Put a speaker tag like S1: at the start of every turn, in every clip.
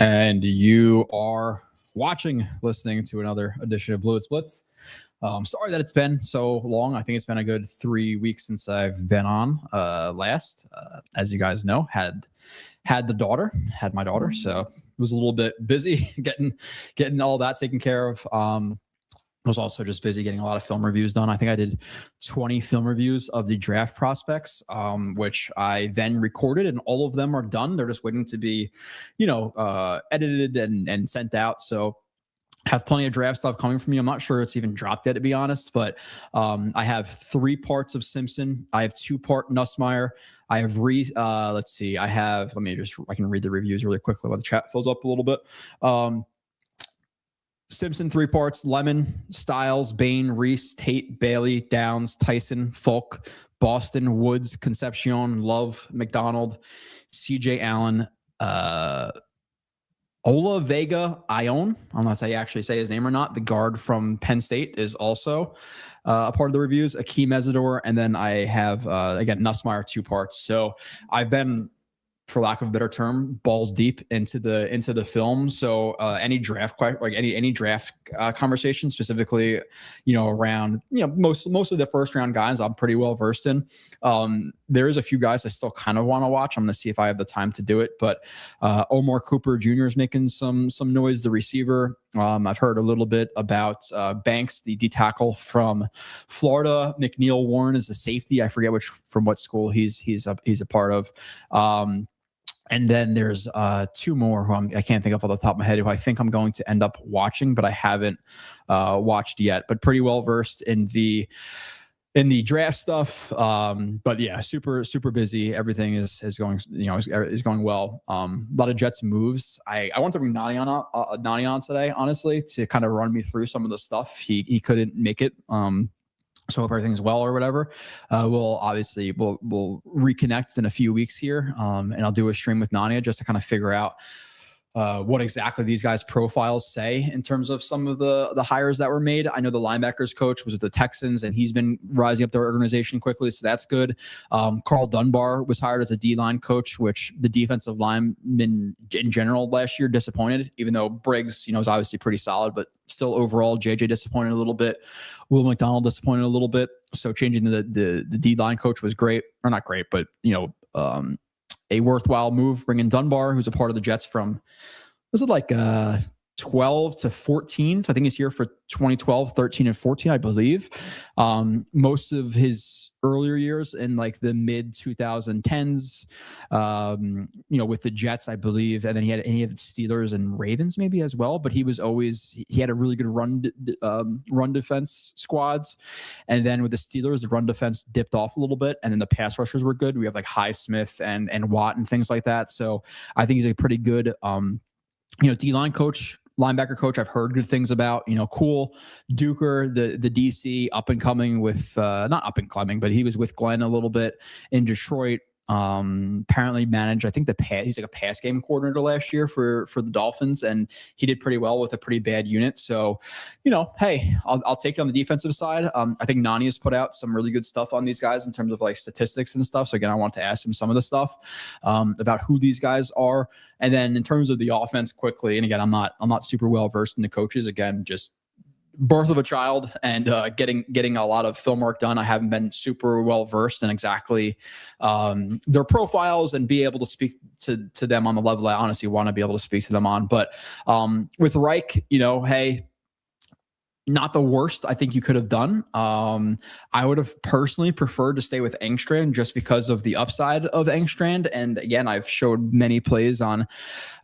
S1: And you are listening to another edition of Blewetts Blitz. Sorry that it's been so long. I think it's been a good 3 weeks since I've been on last. As you guys know, had my daughter, so it was a little bit busy getting all that taken care of. I was also just busy getting a lot of film reviews done. I think I did 20 film reviews of the draft prospects, which I then recorded, and all of them are done. They're just waiting to be, edited and sent out. So have plenty of draft stuff coming from me. I'm not sure it's even dropped yet, to be honest, but I have 3 parts of Simpson. I have 2-part Nussmeier. I have I can read the reviews really quickly while the chat fills up a little bit. Simpson 3 parts: Lemon, Styles, Bain, Reese, Tate, Bailey, Downs, Tyson, Folk, Boston, Woods, Concepcion, Love, McDonald, CJ Allen, Ola Vega Ione. I don't know if I actually say his name or not. The guard from Penn State is also a part of the reviews. Akeem Mesidor, and then I have again Nussmeier 2 parts. So I've been, for lack of a better term, balls deep into the film. So any draft conversation, specifically, around most of the first round guys, I'm pretty well versed in. There is a few guys I still kind of want to watch. I'm going to see if I have the time to do it. But Omar Cooper Jr. is making some noise. The receiver. I've heard a little bit about Banks, the D tackle from Florida. McNeil Warren is the safety. I forget from what school he's a part of. And then there's 2 more who I can't think of off the top of my head, who I think I'm going to end up watching, but I haven't watched yet. But pretty well versed in the draft stuff. But yeah, super busy. Everything is going is going well. A lot of Jets moves. I want to bring Nani on today, honestly, to kind of run me through some of the stuff. He couldn't make it. So hope everything's well or whatever. We'll reconnect in a few weeks here, and I'll do a stream with Nania just to kind of figure out what exactly these guys' profiles say in terms of some of the hires that were made. I know the linebackers coach was with the Texans, and he's been rising up their organization quickly, so that's good. Carl Dunbar was hired as a D-line coach, which the defensive linemen in general last year disappointed, even though Briggs, is obviously pretty solid, but still overall JJ disappointed a little bit. Will McDonald disappointed a little bit. So changing the D-line coach was great, or not great, but a worthwhile move, bringing Dunbar, who's a part of the Jets from, was it like 12 to 14? So I think he's here for 2012, 13, and 14, I believe. Most of his earlier years in like the mid 2010s, with the Jets, I believe, and then he had Steelers and Ravens maybe as well. But he had a really good run defense squads, and then with the Steelers, the run defense dipped off a little bit, and then the pass rushers were good. We have like Highsmith and Watt and things like that. So I think he's a pretty good D-line coach. Linebacker coach, I've heard good things about. Cool. Duker, the DC, up and coming with not up and coming, but he was with Glenn a little bit in Detroit. Apparently managed, I think he's like a pass game coordinator last year for the Dolphins, and he did pretty well with a pretty bad unit. So, hey, I'll take it on the defensive side. I think Nani has put out some really good stuff on these guys in terms of like statistics and stuff. So again, I want to ask him some of the stuff about who these guys are. And then in terms of the offense quickly, and again, I'm not super well versed in the coaches. Again, just birth of a child and getting a lot of film work done. I haven't been super well versed in exactly their profiles and be able to speak to them on the level I honestly want to be able to speak to them on. But with Reich, hey, not the worst I think you could have done. I would have personally preferred to stay with Engstrand just because of the upside of Engstrand. And again, I've showed many plays on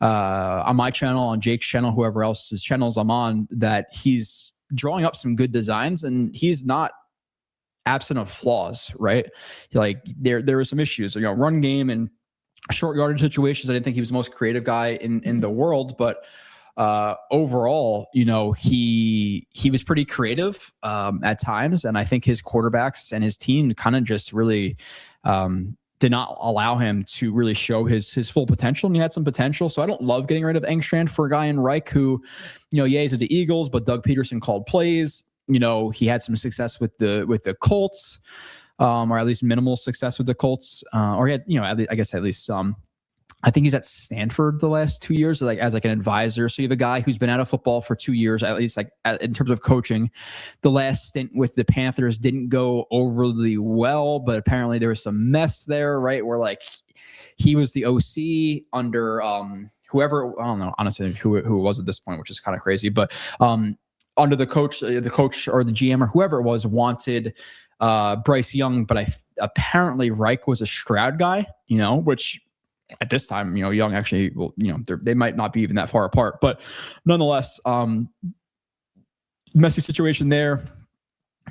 S1: my channel, on Jake's channel, whoever else's channels I'm on, that he's drawing up some good designs, and he's not absent of flaws, right? Like there were some issues, run game and short yardage situations. I didn't think he was the most creative guy in the world, but overall, he was pretty creative at times, and I think his quarterbacks and his team kind of just really did not allow him to really show his full potential, and he had some potential. So I don't love getting rid of Engstrand for a guy in Reich who, he's with the Eagles, but Doug Peterson called plays. He had some success with the Colts, or at least minimal success with the Colts, or he had, I guess at least some. I think he's at Stanford the last 2 years, like as like an advisor. So you have a guy who's been out of football for 2 years, at least like in terms of coaching. The last stint with the Panthers didn't go overly well, but apparently there was some mess there, right? Where like he was the OC under whoever, I don't know, honestly, who it was at this point, which is kind of crazy, but under the coach or the GM or whoever it was wanted Bryce Young, but apparently Reich was a Stroud guy, which at this time, Young actually, well, they might not be even that far apart, but nonetheless, messy situation there.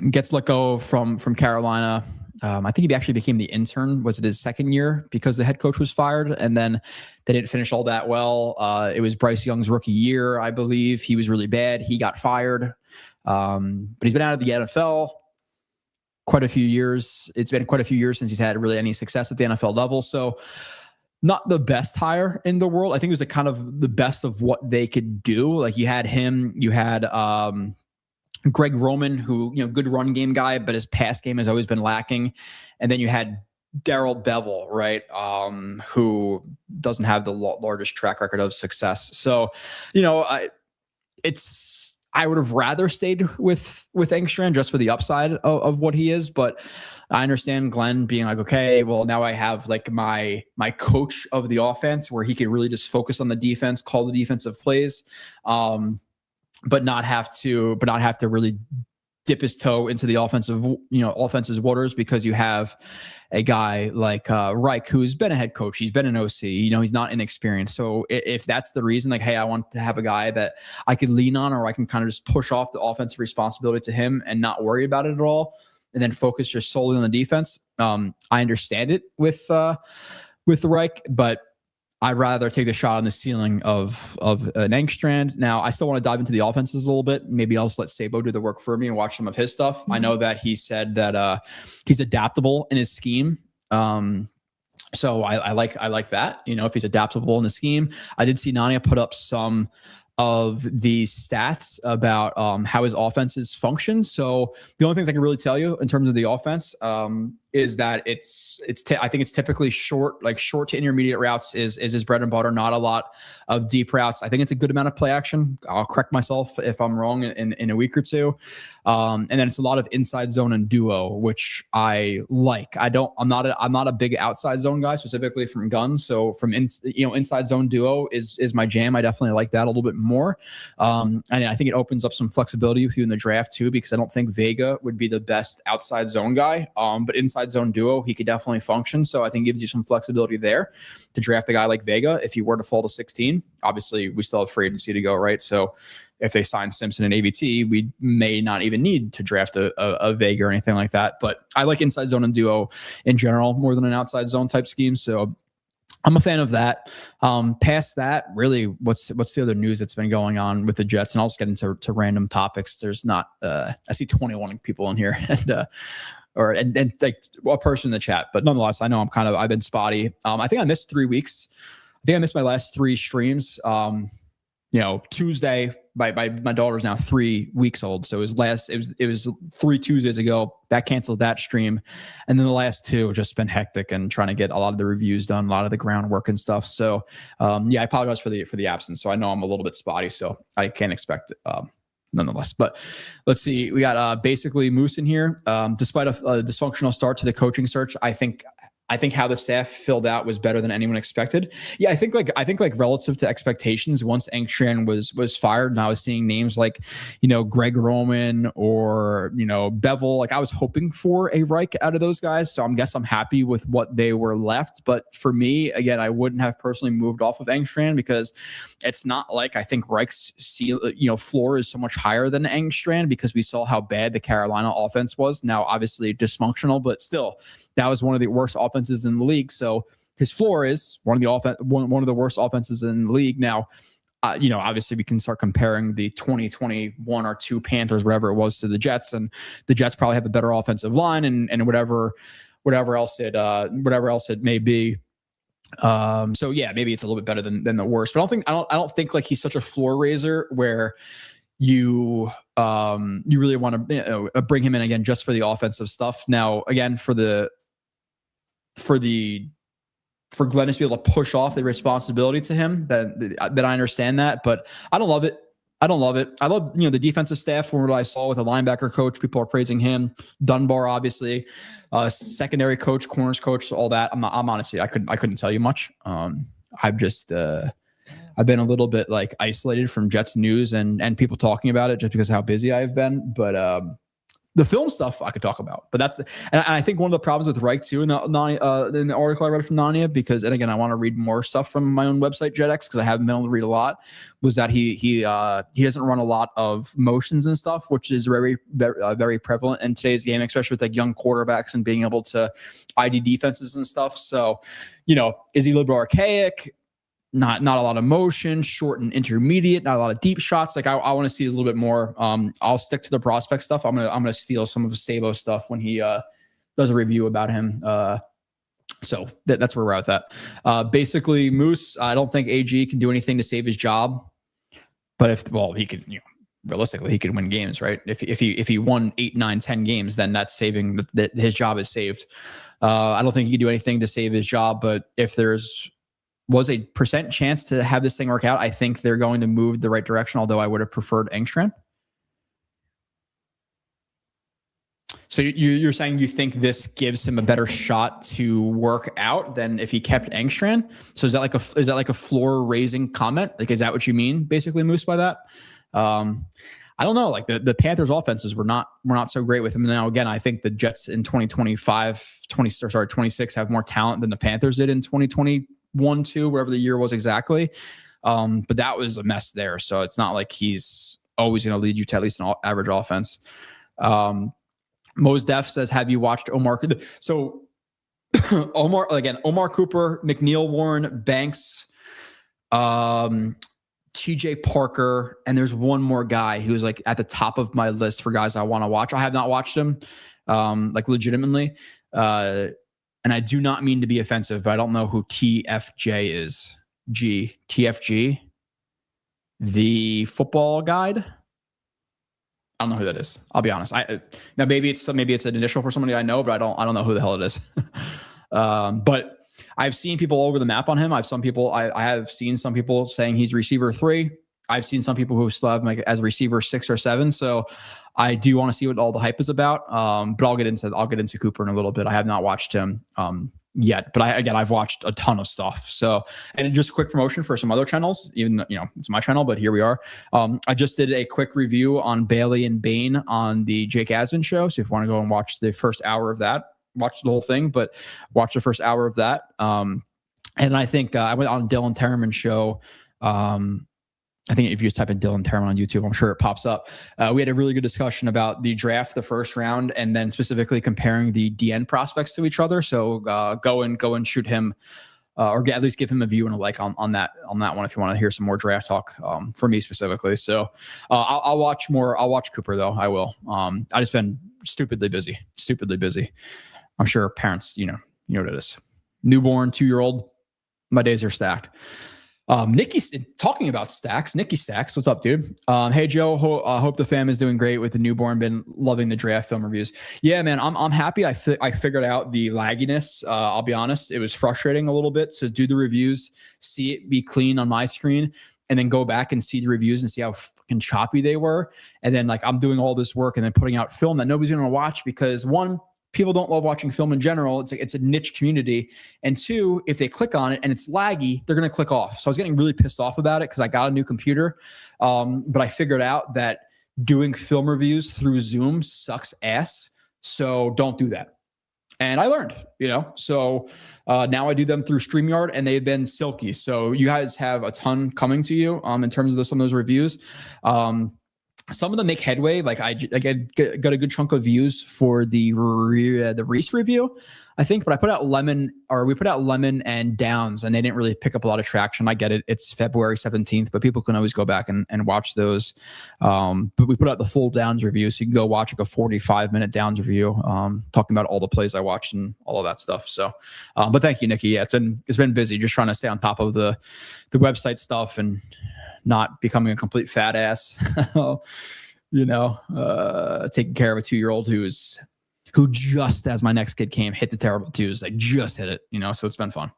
S1: Gets let go from Carolina. I think he actually became the intern. Was it his second year because the head coach was fired, and then they didn't finish all that well. It was Bryce Young's rookie year, I believe. He was really bad. He got fired, but he's been out of the NFL quite a few years. It's been quite a few years since he's had really any success at the NFL level. So not the best hire in the world. I think it was kind of the best of what they could do. Like you had him, you had Greg Roman, who, good run game guy, but his pass game has always been lacking. And then you had Darrell Bevell, right? Who doesn't have the largest track record of success. So, I would have rather stayed with Engstrand just for the upside of what he is, but I understand Glenn being like, okay, well now I have like my coach of the offense where he could really just focus on the defense, call the defensive plays, but not have to really dip his toe into the offense's waters, because you have a guy like Reich, who's been a head coach. He's been an OC, he's not inexperienced. So if that's the reason, like, hey, I want to have a guy that I could lean on, or I can kind of just push off the offensive responsibility to him and not worry about it at all, and then focus just solely on the defense. I understand it with Reich, but I'd rather take the shot on the ceiling of an Engstrand. Now, I still want to dive into the offenses a little bit. Maybe I'll just let Sabo do the work for me and watch some of his stuff. Mm-hmm. I know that he said that he's adaptable in his scheme. So I like that. If he's adaptable in the scheme. I did see Nania put up some of the stats about how his offenses function. So the only things I can really tell you in terms of the offense is that I think it's typically short to intermediate routes is his bread and butter. Not a lot of deep routes. I think it's a good amount of play action. I'll correct myself if I'm wrong in a week or two. And then it's a lot of inside zone and duo, which I like. I'm not a big outside zone guy, specifically from guns. So from inside zone duo is my jam. I definitely like that a little bit more. And I think it opens up some flexibility with you in the draft too, because I don't think Vega would be the best outside zone guy. But inside zone duo, he could definitely function. So I think it gives you some flexibility there to draft a guy like Vega if you were to fall to 16. Obviously, we still have free agency to go, right? So if they sign Simpson and AVT, we may not even need to draft a Vega or anything like that. But I like inside zone and duo in general more than an outside zone type scheme. So I'm a fan of that. Past that, really, what's the other news that's been going on with the Jets? And I'll just get into random topics. There's not, I see 21 people in here, and like a person in the chat, but nonetheless, I know I've been spotty. I think I missed 3 weeks. I think I missed my last 3 streams. Tuesday, my daughter's now 3 weeks old. So it was 3 Tuesdays ago that canceled that stream. And then the last 2 have just been hectic and trying to get a lot of the reviews done, a lot of the groundwork and stuff. So, I apologize for the absence. So I know I'm a little bit spotty, so I can't expect it. Nonetheless, but let's see. We got basically Moose in here. Despite a dysfunctional start to the coaching search, I think how the staff filled out was better than anyone expected. Yeah, I think relative to expectations, once Engstrand was fired, and I was seeing names like, Greg Roman or, Bevell, like I was hoping for a Reich out of those guys. So I'm happy with what they were left. But for me, again, I wouldn't have personally moved off of Engstrand, because it's not like I think Reich's floor is so much higher than Engstrand, because we saw how bad the Carolina offense was. Now, obviously dysfunctional, but still, that was one of the worst offenses in the league. So his floor is one of the worst offenses in the league. Now, obviously we can start comparing the 2021 or 2 Panthers, whatever it was, to the Jets, and the Jets probably have a better offensive line and whatever else it may be. So yeah, maybe it's a little bit better than the worst, but I don't think like he's such a floor raiser where you really want to bring him in again just for the offensive stuff. Now, again, for the for Glenn to be able to push off the responsibility to him, that I understand that, but I don't love it. I don't love it. I love, the defensive staff from what I saw with a linebacker coach. People are praising him. Dunbar, obviously, secondary coach, corners coach, all that. I'm honestly, I couldn't tell you much. I've just, I've been a little bit like isolated from Jets news and people talking about it just because of how busy I've been. But the film stuff I could talk about, but and I think one of the problems with Reich too in the article I read from Nania, because, and again, I want to read more stuff from my own website, JetX, because I haven't been able to read a lot, was that he doesn't run a lot of motions and stuff, which is very prevalent in today's game, especially with like young quarterbacks and being able to ID defenses and stuff. So, is he a little bit archaic? Not a lot of motion, short and intermediate, not a lot of deep shots. Like I want to see a little bit more. I'll stick to the prospect stuff. I'm gonna steal some of Sabo stuff when he does a review about him. So that's where we're at with that. Basically, Moose, I don't think AG can do anything to save his job, but he could, realistically, he could win games, right? If he won 8, 9, 10 games, then that's saving his job is saved. I don't think he could do anything to save his job, but if there's was a % chance to have this thing work out, I think they're going to move the right direction, although I would have preferred Engstrand. So you're saying you think this gives him a better shot to work out than if he kept Engstrand? So is that like a floor raising comment? Like, is that what you mean26 Moose by that? I don't know. Like the Panthers offenses were not so great with him. Now, again, I think the Jets in 26 have more talent than the Panthers did in 2021, 2, wherever the year was exactly. But that was a mess there. So it's not like he's always going to lead you to at least an average offense. Mose Def says, have you watched Omar? So Omar Cooper, McNeil Warren, Banks, TJ Parker, and there's one more guy who's like at the top of my list for guys I want to watch. I have not watched him, like legitimately. And I do not mean to be offensive, but I don't know who TFJ is. TFG, the football guide. I don't know who that is. I'll be honest. Now maybe it's an initial for somebody I know, but I don't know who the hell it is. But I've seen people all over the map on him. I have seen some people saying he's receiver 3. I've seen some people who still have him as receiver 6 or 7. So I do want to see what all the hype is about. But I'll get into Cooper in a little bit. I have not watched him yet, but I've watched a ton of stuff. So, and just a quick promotion for some other channels, even though, it's my channel, but here we are. I just did a quick review on Bailey and Bane on the Jake Asman show. So if you want to go and watch the first hour of that, watch the whole thing, but watch the first hour of that. And I think I went on Dylan Terman's show. I think if you just type in Dylan Terman on YouTube, I'm sure it pops up. We had a really good discussion about the draft, the first round, and then specifically comparing the DN prospects to each other. So go and shoot him, or at least give him a view and a like on that one if you want to hear some more draft talk for me specifically. So I'll watch more. I'll watch Cooper though. I will. I just been stupidly busy. I'm sure parents, you know what it is. Newborn, 2-year-old. My days are stacked. Nikki's talking about Stacks. Nikki Stacks, what's up, dude? Hey Joe, hope the fam is doing great with the newborn. Been loving the draft film reviews. Yeah, man, I'm happy. I figured out the lagginess. I'll be honest, it was frustrating a little bit to do the reviews, see it be clean on my screen, and then go back and see the reviews and see how fucking choppy they were. And then like I'm doing all this work and then putting out film that nobody's going to watch because one, people don't love watching film in general. It's a niche community. And 2, if they click on it and it's laggy, they're going to click off. So I was getting really pissed off about it because I got a new computer. But I figured out that doing film reviews through Zoom sucks ass. So don't do that. And I learned, so now I do them through StreamYard and they've been silky. So you guys have a ton coming to you in terms of some of those reviews. Some of them make headway. Like I got a good chunk of views for the Reese review, I think. But we put out Lemon and Downs, and they didn't really pick up a lot of traction. I get it. It's February 17th, but people can always go back and watch those. But we put out the full Downs review, so you can go watch like a 45-minute Downs review, talking about all the plays I watched and all of that stuff. So, but thank you, Nikki. Yeah, it's been busy, just trying to stay on top of the website stuff and not becoming a complete fat ass, taking care of a 2-year-old who's who just as my next kid came, hit the terrible twos. I just hit it, so it's been fun.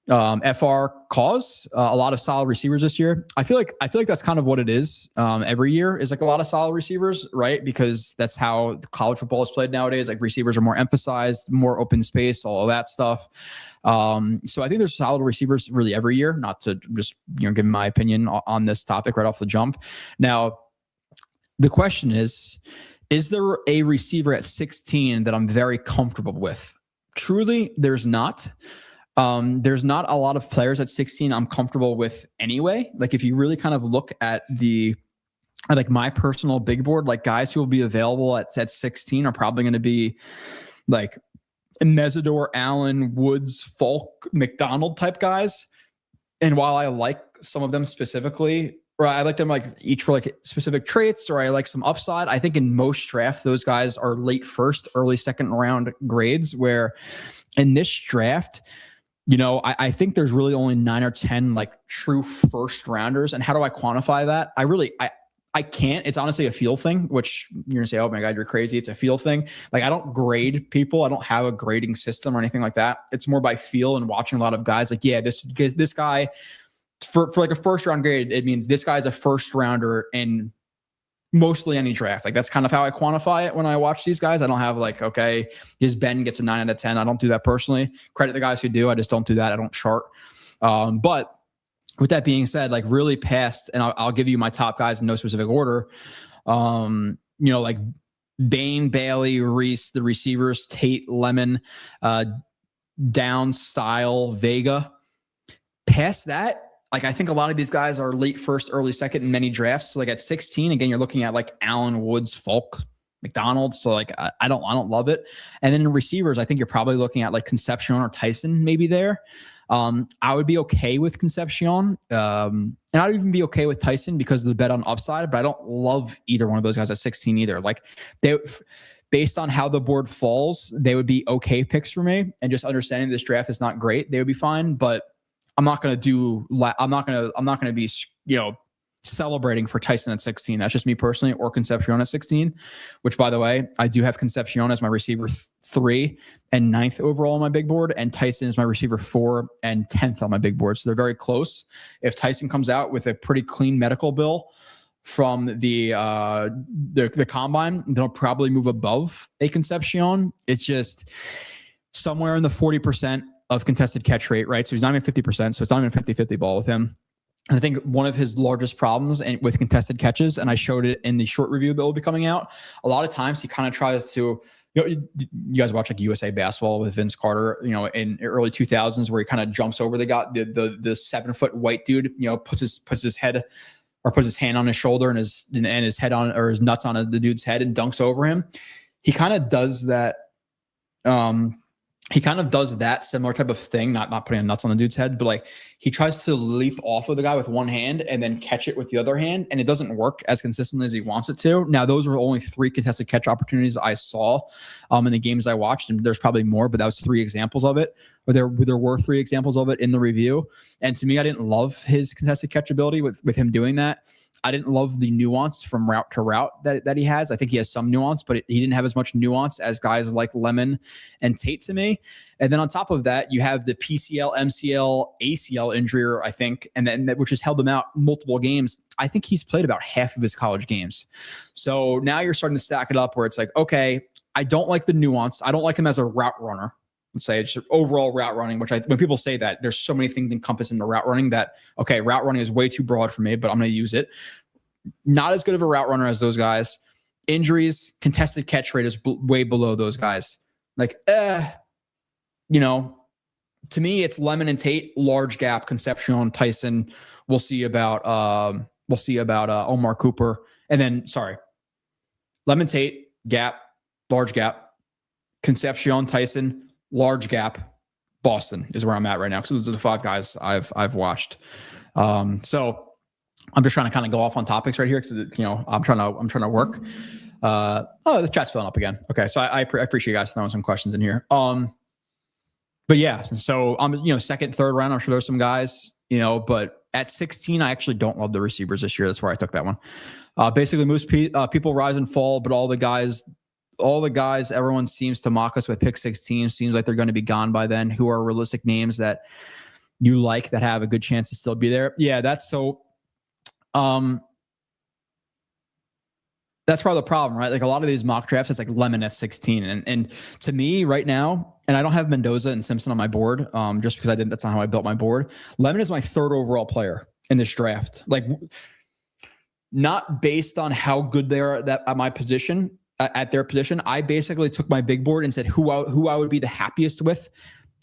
S1: FR cause a lot of solid receivers this year. I feel like that's kind of what it is. Every year is like a lot of solid receivers, right? Because that's how college football is played nowadays. Like receivers are more emphasized, more open space, all of that stuff. So I think there's solid receivers really every year. Not to just give my opinion on this topic right off the jump. Now, the question is there a receiver at 16 that I'm very comfortable with? Truly, there's not. There's not a lot of players at 16 I'm comfortable with anyway. Like if you really kind of look at like my personal big board, like guys who will be available at 16 are probably going to be like Mesidor, Allen, Woods, Falk, McDonald type guys. And while I like some of them specifically, or I like them like each for like specific traits, or I like some upside, I think in most drafts, those guys are late first, early second round grades, where in this draft, I think there's really only 9 or 10 like true first rounders. And how do I quantify that? I can't. It's honestly a feel thing, which you're gonna say, oh my God, you're crazy. It's a feel thing. Like I don't grade people. I don't have a grading system or anything like that. It's more by feel and watching a lot of guys. Like, yeah, this guy for like a first round grade, it means this guy's a first rounder in mostly any draft. Like that's kind of how I quantify it when I watch these guys. I don't have like, okay, his Ben gets a 9 out of 10. I don't do that personally. Credit the guys who do. I just don't do that. I don't chart. But with that being said, like really past, and I'll give you my top guys in no specific order. Like Bain, Bailey, Reese, the receivers, Tate, Lemon, Down, Style, Vega. Past that, like I think a lot of these guys are late first, early second in many drafts. So like at 16, again, you're looking at like Allen, Woods, Falk, McDonald. So like I don't love it. And then in receivers, I think you're probably looking at like Concepcion or Tyson maybe there. I would be okay with Concepcion. And I'd even be okay with Tyson because of the bet on upside, but I don't love either one of those guys at 16 either. Like based on how the board falls, they would be okay picks for me. And just understanding this draft is not great, they would be fine. But I'm not going to be, celebrating for Tyson at 16. That's just me personally, or Concepcion at 16, which by the way, I do have Concepcion as my receiver 3 and 9th overall on my big board. And Tyson is my receiver 4 and 10th on my big board. So they're very close. If Tyson comes out with a pretty clean medical bill from the combine, they'll probably move above a Concepcion. It's just somewhere in the 40% of contested catch rate, right? So he's not even 50%. So it's not even a 50-50 ball with him. And I think one of his largest problems with contested catches, and I showed it in the short review that will be coming out, a lot of times he kind of tries to, you guys watch like USA Basketball with Vince Carter, in early 2000s, where he kind of jumps over the 7-foot white dude, puts his head or puts his hand on his shoulder and his head on, or his nuts on the dude's head and dunks over him. He kind of does that. He kind of does that similar type of thing, not putting nuts on the dude's head, but like he tries to leap off of the guy with one hand and then catch it with the other hand, and it doesn't work as consistently as he wants it to. Now, those were only 3 contested catch opportunities I saw in the games I watched, and there's probably more, but that was 3 examples of it. Or there were 3 examples of it in the review. And to me, I didn't love his contested catch ability with him doing that. I didn't love the nuance from route to route that he has. I think he has some nuance, but he didn't have as much nuance as guys like Lemon and Tate to me. And then on top of that, you have the PCL, MCL, ACL injury, I think, and then which has held him out multiple games. I think he's played about half of his college games. So now you're starting to stack it up where it's like, okay, I don't like the nuance. I don't like him as a route runner. Let's say it's just overall route running, which when people say that, there's so many things encompassed in the route running that, okay, route running is way too broad for me, but I'm going to use it. Not as good of a route runner as those guys. Injuries, contested catch rate is way below those guys. Like, to me, it's Lemon and Tate, large gap, Concepcion, Tyson. We'll see about Omar Cooper. And then, Lemon, Tate, gap, large gap, Concepcion, Tyson, large gap, Boston is where I'm at right now. So those are the 5 guys I've watched. So I'm just trying to kind of go off on topics right here because I'm trying to work. The chat's filling up again. Okay, so I appreciate you guys throwing some questions in here. But yeah, so I'm second, third round. I'm sure there's some guys, but at 16, I actually don't love the receivers this year. That's where I took that one. Basically, most people rise and fall, but all the guys all the guys everyone seems to mock us with pick 16 seems like they're going to be gone by then. Who are realistic names that you like that have a good chance to still be there? Yeah, that's so. That's probably the problem, right? Like a lot of these mock drafts, it's like Lemon at 16. And to me right now, and I don't have Mendoza and Simpson on my board, just because that's not how I built my board. Lemon is my third overall player in this draft. Like, not based on how good they are at my position, at their position. I basically took my big board and said who I would be the happiest with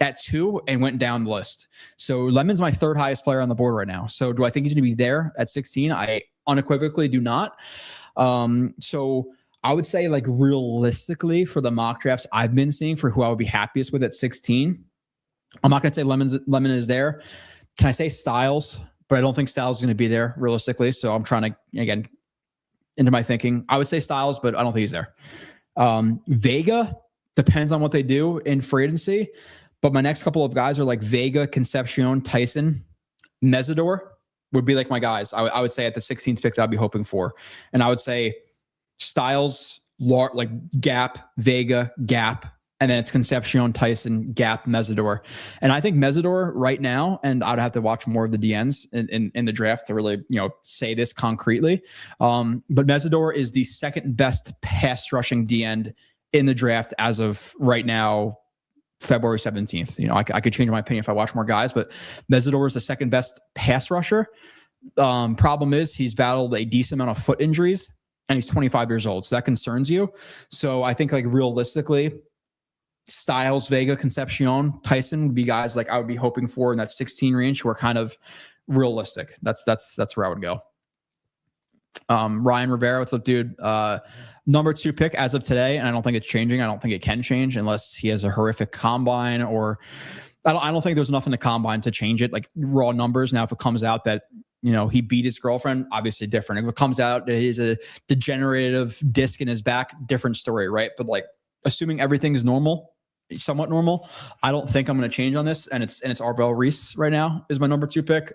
S1: at 2 and went down the list. So Lemon's my third highest player on the board right now. So do I think he's going to be there at 16? I unequivocally do not. So I would say, like, realistically for the mock drafts I've been seeing for who I would be happiest with at 16, I'm not going to say Lemon is there. Can I say Styles? But I don't think Styles is going to be there realistically. So I'm trying to, again, into my thinking. I would say Styles, but I don't think he's there. Vega depends on what they do in free agency. But my next couple of guys are like Vega, Concepcion, Tyson, Mesidor would be like my guys. I would say at the 16th pick that I'd be hoping for. And I would say Styles, like Gap, Vega, Gap, and then it's Concepcion, Tyson, Gap, Mesidor. And I think Mesidor right now, and I'd have to watch more of the DNs in the draft to really, say this concretely. But Mesidor is the second best pass rushing DN in the draft as of right now, February 17th. I could change my opinion if I watch more guys, but Mesidor is the second best pass rusher. Problem is he's battled a decent amount of foot injuries and he's 25 years old. So that concerns you. So I think, like, realistically, Styles, Vega, Concepcion, Tyson would be guys like I would be hoping for in that 16 range who are kind of realistic. That's where I would go. Ryan Rivera, what's up, dude? Number 2 pick as of today, and I don't think it's changing. I don't think it can change unless he has a horrific combine, or I don't think there's enough in the combine to change it, like raw numbers. Now, if it comes out that he beat his girlfriend, obviously different. If it comes out that he's a degenerative disc in his back, different story, right? But, like, assuming everything is normal, somewhat normal, I don't think I'm going to change on this. And it's Arvell Reese right now is my number 2 pick.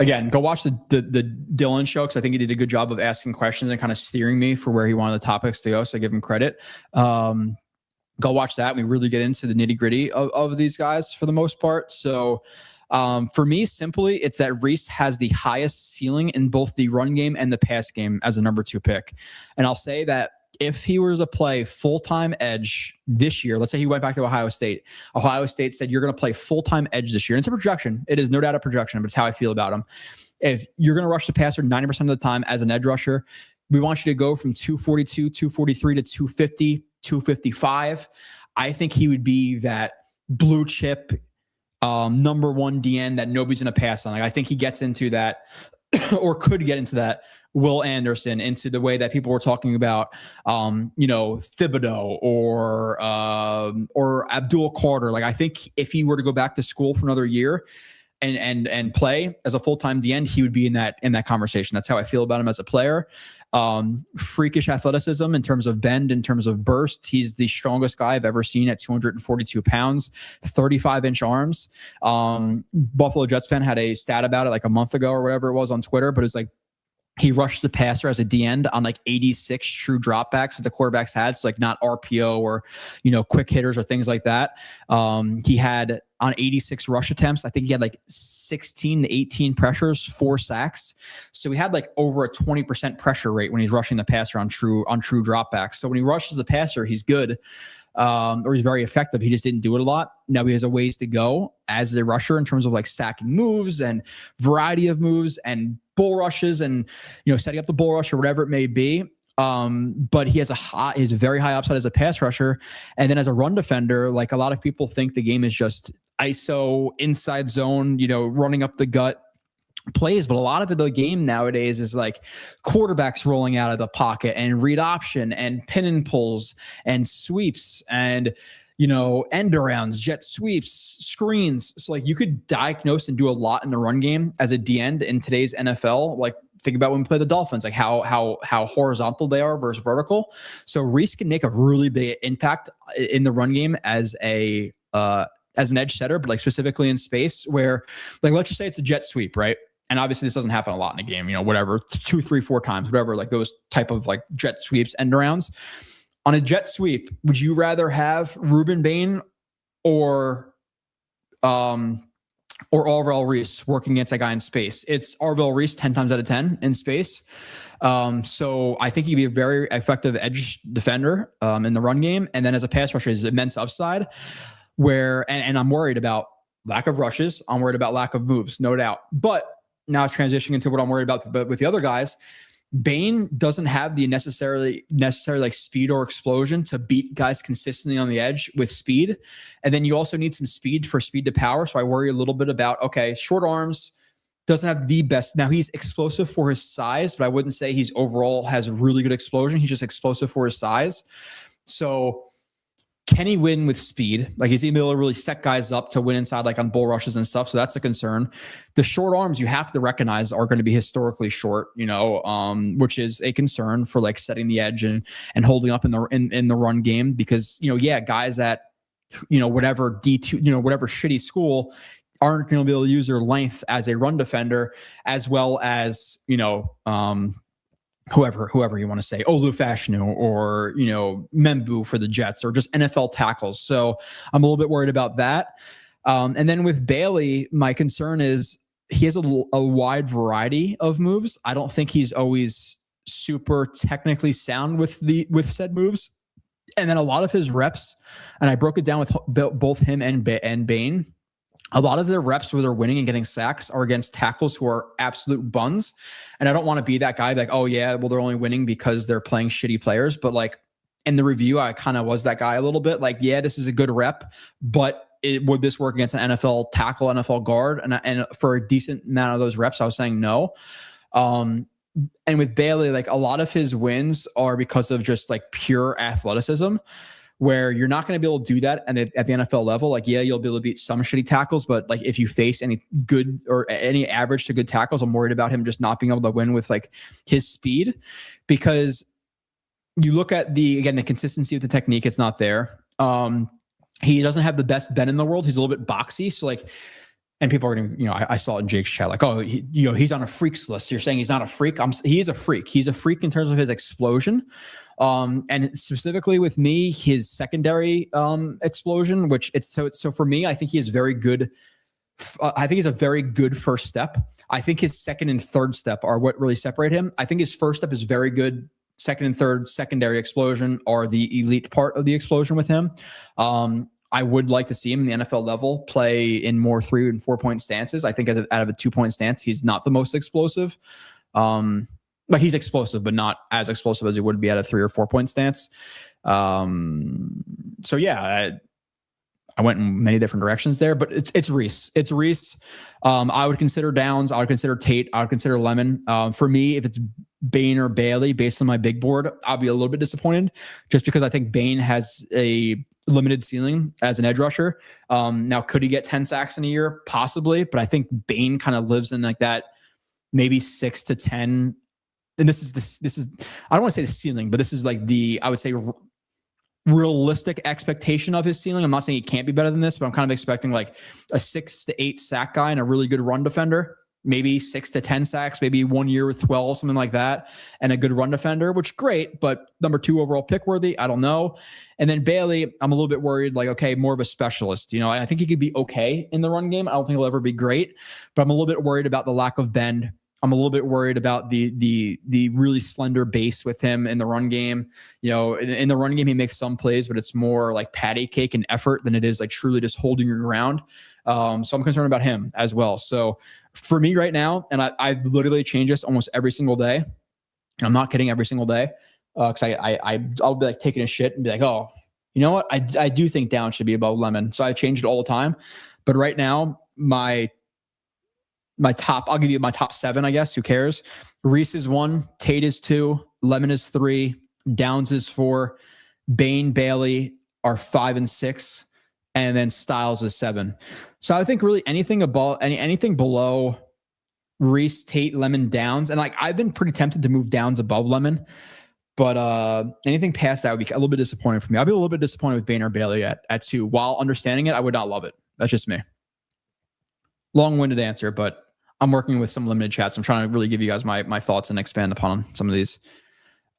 S1: Again, go watch the Dylan show, because I think he did a good job of asking questions and kind of steering me for where he wanted the topics to go. So I give him credit. Go watch that. We really get into the nitty gritty of these guys for the most part. So for me, simply, it's that Reese has the highest ceiling in both the run game and the pass game as a number 2 pick. And I'll say that if he was to play full-time edge this year, let's say he went back to Ohio State said, you're going to play full-time edge this year. And it's a projection. It is no doubt a projection, but it's how I feel about him. If you're going to rush the passer 90% of the time as an edge rusher, we want you to go from 242, 243 to 250, 255. I think he would be that blue chip number 1 DN that nobody's going to pass on. Like, I think he gets into that or could get into that Will Anderson, into the way that people were talking about, Thibodeau or Abdul Carter. Like, I think if he were to go back to school for another year and play as a full-time DN, he would be in that conversation. That's how I feel about him as a player. Freakish athleticism in terms of bend, in terms of burst. He's the strongest guy I've ever seen at 242 pounds, 35-inch arms. Buffalo Jets fan had a stat about it like a month ago or whatever it was on Twitter, but it's like he rushed the passer as a D-end on like 86 true dropbacks that the quarterbacks had. So, like, not RPO or, quick hitters or things like that. He had on 86 rush attempts, I think he had like 16 to 18 pressures, 4 sacks. So he had like over a 20% pressure rate when he's rushing the passer on true dropbacks. So when he rushes the passer, he's good. Or he's very effective. He just didn't do it a lot. Now he has a ways to go as a rusher in terms of like stacking moves and variety of moves and bull rushes and, setting up the bull rush or whatever it may be. But he has he's very high upside as a pass rusher. And then as a run defender, like, a lot of people think the game is just ISO, inside zone, running up the gut plays, but a lot of the game nowadays is like quarterbacks rolling out of the pocket and read option and pin and pulls and sweeps and end arounds, jet sweeps, screens. So, like, you could diagnose and do a lot in the run game as a D-end in today's NFL. Like, think about when we play the Dolphins, like how horizontal they are versus vertical. So Reese can make a really big impact in the run game as an edge setter, but like specifically in space where, like, let's just say it's a jet sweep, right? and obviously this doesn't happen a lot in a game, whatever, 2, 3, 4 times, whatever, like those type of like jet sweeps, end arounds. On a jet sweep, would you rather have Ruben Bain or Orville Reese working against a guy in space? It's Orville Reese 10 times out of 10 in space. So I think he'd be a very effective edge defender in the run game. And then as a pass rusher, is immense upside and I'm worried about lack of rushes. I'm worried about lack of moves, no doubt. But now transitioning into what I'm worried about with the other guys, Bain doesn't have the necessarily like speed or explosion to beat guys consistently on the edge with speed. And then you also need some speed for speed to power. So I worry a little bit about, okay, short arms, doesn't have the best. Now he's explosive for his size, but I wouldn't say he's overall has really good explosion. He's just explosive for his size. So can he win with speed? Like, is he able to really set guys up to win inside, like on bull rushes and stuff? So that's a concern. The short arms you have to recognize are going to be historically short, which is a concern for like setting the edge and holding up in the run game, because, guys at, whatever D2, whatever shitty school aren't going to be able to use their length as a run defender, as well as, whoever you want to say, Olu Fashanu or, Membu for the Jets, or just NFL tackles. So I'm a little bit worried about that. And then with Bailey, my concern is he has a wide variety of moves. I don't think he's always super technically sound with said moves. And then a lot of his reps, and I broke it down with both him and Bain, a lot of their reps where they're winning and getting sacks are against tackles who are absolute buns. And I don't want to be that guy like, oh yeah, well, they're only winning because they're playing shitty players. But like in the review, I kind of was that guy a little bit like, yeah, this is a good rep, but would this work against an NFL tackle, NFL guard? And for a decent amount of those reps, I was saying no. And with Bailey, like a lot of his wins are because of just like pure athleticism, where you're not going to be able to do that at the NFL level. Like, yeah, you'll be able to beat some shitty tackles, but like if you face any good or any average to good tackles, I'm worried about him just not being able to win with like his speed, because you look at the consistency of the technique, it's not there. He doesn't have the best bend in the world. He's a little bit boxy. So like, and people are going to, I saw it in Jake's chat, like, oh, he's on a freaks list. You're saying he's not a freak. He is a freak. He's a freak in terms of his explosion. And specifically with me, his secondary explosion, which it's so for me, I think he is very good. I think he's a very good first step. I think his second and third step are what really separate him. I think his first step is very good. Second and third secondary explosion are the elite part of the explosion with him. I would like to see him in the NFL level play in more 3 and 4 point stances. I think out of a 2 point stance, he's not the most explosive. Like he's explosive, but not as explosive as he would be at a 3 or 4 point stance. So yeah, I went in many different directions there, but it's Reese. It's Reese. I would consider Downs. I would consider Tate. I would consider Lemon. For me, if it's Bain or Bailey, based on my big board, I'll be a little bit disappointed, just because I think Bain has a limited ceiling as an edge rusher. Now, could he get 10 sacks in a year? Possibly, but I think Bain kind of lives in like that maybe 6 to 10. And this is I don't want to say the ceiling, but this is like I would say realistic expectation of his ceiling. I'm not saying he can't be better than this, but I'm kind of expecting like a 6 to 8 sack guy and a really good run defender. Maybe 6 to 10 sacks, maybe 1 year with 12, something like that, and a good run defender, which great, but number 2 overall pick worthy, I don't know. And then Bailey, I'm a little bit worried, like, okay, more of a specialist. I think he could be okay in the run game. I don't think he'll ever be great, but I'm a little bit worried about the lack of bend. I'm a little bit worried about the really slender base with him in the run game. In the run game, he makes some plays, but it's more like patty cake and effort than it is like truly just holding your ground. So I'm concerned about him as well. So for me right now, and I've literally changed this almost every single day. And I'm not kidding, every single day. Cause I'll be like taking a shit and be like, oh, you know what? I do think Down should be above Lemon. So I change it all the time. But right now, my top, I'll give you my top 7, I guess. Who cares? Reese is 1, Tate is 2, Lemon is 3, Downs is 4, Bain, Bailey are 5 and 6, and then Styles is 7. So I think really anything below Reese, Tate, Lemon, Downs, and like I've been pretty tempted to move Downs above Lemon, but anything past that would be a little bit disappointing for me. I'll be a little bit disappointed with Bain or Bailey at 2. While understanding it, I would not love it. That's just me. Long-winded answer, but I'm working with some limited chats. I'm trying to really give you guys my thoughts and expand upon some of these.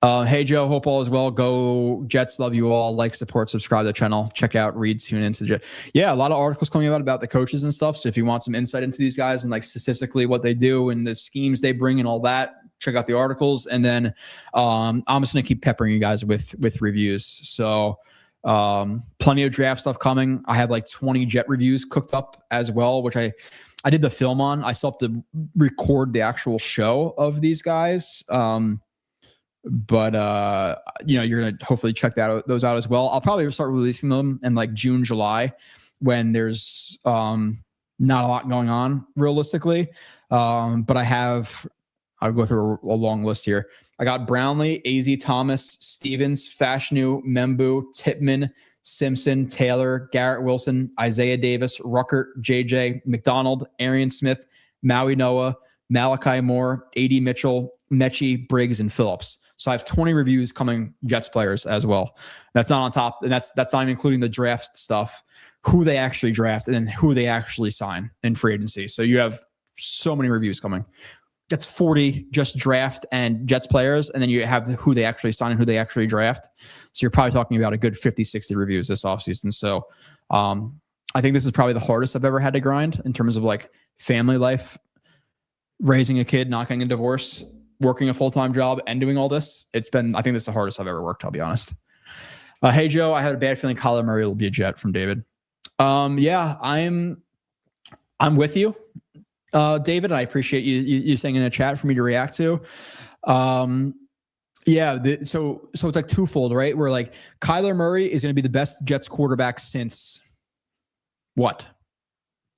S1: Hey Joe, hope all is well. Go Jets, love you all. Like, support, subscribe to the channel. Check out, read, tune into the Jets. Yeah, a lot of articles coming about the coaches and stuff. So if you want some insight into these guys and like statistically what they do and the schemes they bring and all that, check out the articles. And then I'm just gonna keep peppering you guys with reviews. So plenty of draft stuff coming. I have like 20 Jet reviews cooked up as well, which I did the film on. I still have to record the actual show of these guys. But you're gonna hopefully check those out as well. I'll probably start releasing them in like June, July, when there's not a lot going on realistically. But I'll go through a long list here. I got Brownlee, AZ Thomas, Stevens, Fashanu, Membu, Tippmann, Simpson, Taylor, Garrett Wilson, Isaiah Davis, Ruckert, JJ, McDonald, Arian Smith, Maui Noah, Malachi Moore, AD Mitchell, Mechie, Briggs, and Phillips. So I have 20 reviews coming Jets players as well. That's not on top, and that's not even including the draft stuff, who they actually draft, and then who they actually sign in free agency. So you have so many reviews coming. That's 40 just draft and Jets players, and then you have who they actually sign and who they actually draft. So you're probably talking about a good 50, 60 reviews this offseason. So I think this is probably the hardest I've ever had to grind in terms of like family life, raising a kid, not getting a divorce, working a full-time job, and doing all this. I think this is the hardest I've ever worked, I'll be honest. Hey, Joe, I had a bad feeling Kyler Murray will be a Jet from David. Yeah, I'm with you, David. I appreciate you saying in the chat for me to react to. So it's like twofold, right? Where like Kyler Murray is going to be the best Jets quarterback since what?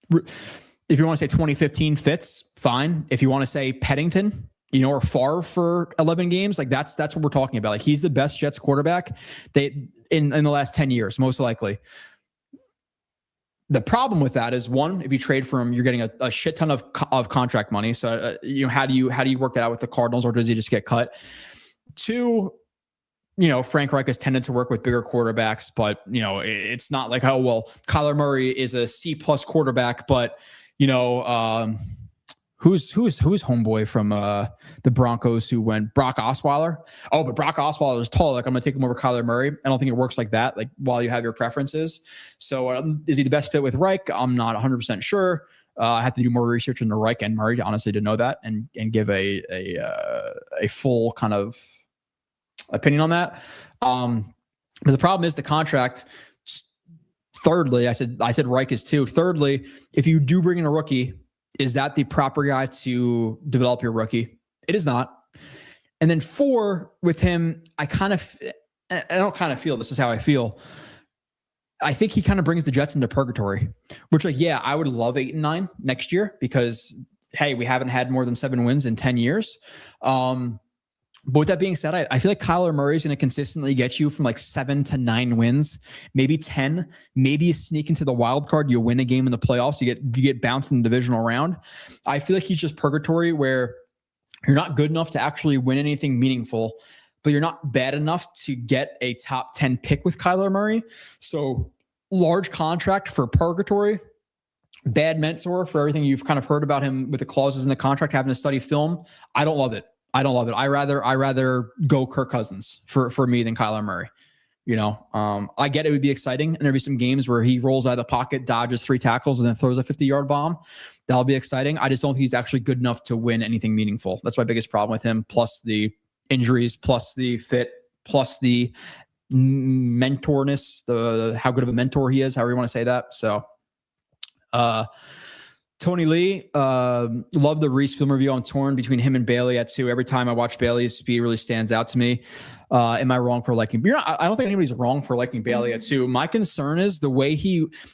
S1: If you want to say 2015 Fitz, fine. If you want to say Peddington, or Favre for 11 games, like that's what we're talking about. Like he's the best Jets quarterback in the last 10 years, most likely. The problem with that is, one, if you trade for him, you're getting a shit ton of contract money. So how do you work that out with the Cardinals, or does he just get cut? Two, Frank Reich has tended to work with bigger quarterbacks, but it's not like, oh well, Kyler Murray is a C+ quarterback, but who's homeboy from the Broncos who went Brock Osweiler? Oh, but Brock Osweiler is tall. Like I'm going to take him over Kyler Murray. I don't think it works like that. Like while you have your preferences. So is he the best fit with Reich? I'm not 100% sure. I have to do more research into Reich and Murray, honestly, to know that and give a full kind of opinion on that. But the problem is the contract. Thirdly, I said Reich is too. Thirdly, if you do bring in a rookie, is that the proper guy to develop your rookie? It is not. And then 4, with him, I don't kind of feel, this is how I feel. I think he kind of brings the Jets into purgatory, which I would love 8 and 9 next year because, hey, we haven't had more than 7 wins in 10 years. But with that being said, I feel like Kyler Murray is going to consistently get you from like 7 to 9 wins, maybe 10. Maybe you sneak into the wild card, you win a game in the playoffs, you get bounced in the divisional round. I feel like he's just purgatory where you're not good enough to actually win anything meaningful, but you're not bad enough to get a top 10 pick with Kyler Murray. So large contract for purgatory, bad mentor for everything you've kind of heard about him with the clauses in the contract, having to study film. I don't love it. I I rather go Kirk Cousins for me than Kyler Murray. I get it would be exciting, and there'd be some games where he rolls out of the pocket, dodges 3 tackles, and then throws a 50-yard bomb. That'll be exciting. I just don't think he's actually good enough to win anything meaningful. That's my biggest problem with him, plus the injuries, plus the fit, plus the mentorness, how good of a mentor he is, however you want to say that. So, Tony Lee, love the Reese film review on Torn between him and Bailey at 2. Every time I watch Bailey, his speed really stands out to me. Am I wrong for liking? I don't think anybody's wrong for liking Bailey at 2. My concern is the way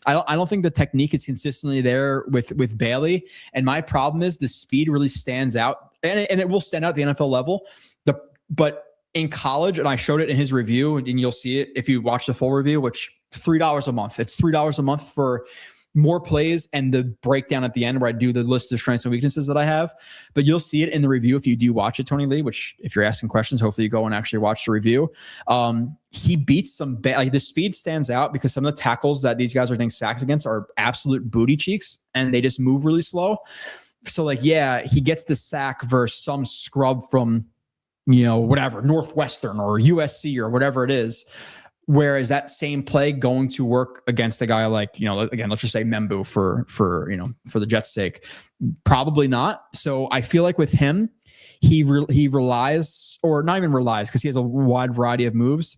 S1: I don't think the technique is consistently there with Bailey. And my problem is the speed really stands out, and it will stand out at the NFL level. But in college, and I showed it in his review, and you'll see it if you watch the full review, which $3 a month. It's $3 a month for more plays and the breakdown at the end where I do the list of strengths and weaknesses that I have. But you'll see it in the review if you do watch it, Tony Lee, which if you're asking questions, hopefully you go and actually watch the review. He beats some the speed stands out because some of the tackles that these guys are getting sacks against are absolute booty cheeks and they just move really slow. So like, yeah, he gets the sack versus some scrub from, whatever, Northwestern or USC or whatever it is. Whereas that same play going to work against a guy like, again, let's just say Membu for the Jets' sake, probably not. So I feel like with him, he relies, or not even relies, because he has a wide variety of moves.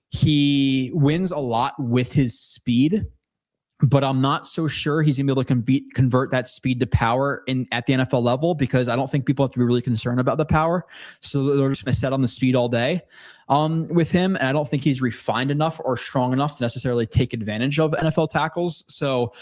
S1: He wins a lot with his speed, but I'm not so sure he's going to be able to convert that speed to power at the NFL level, because I don't think people have to be really concerned about the power. So they're just going to set on the speed all day with him. And I don't think he's refined enough or strong enough to necessarily take advantage of NFL tackles. So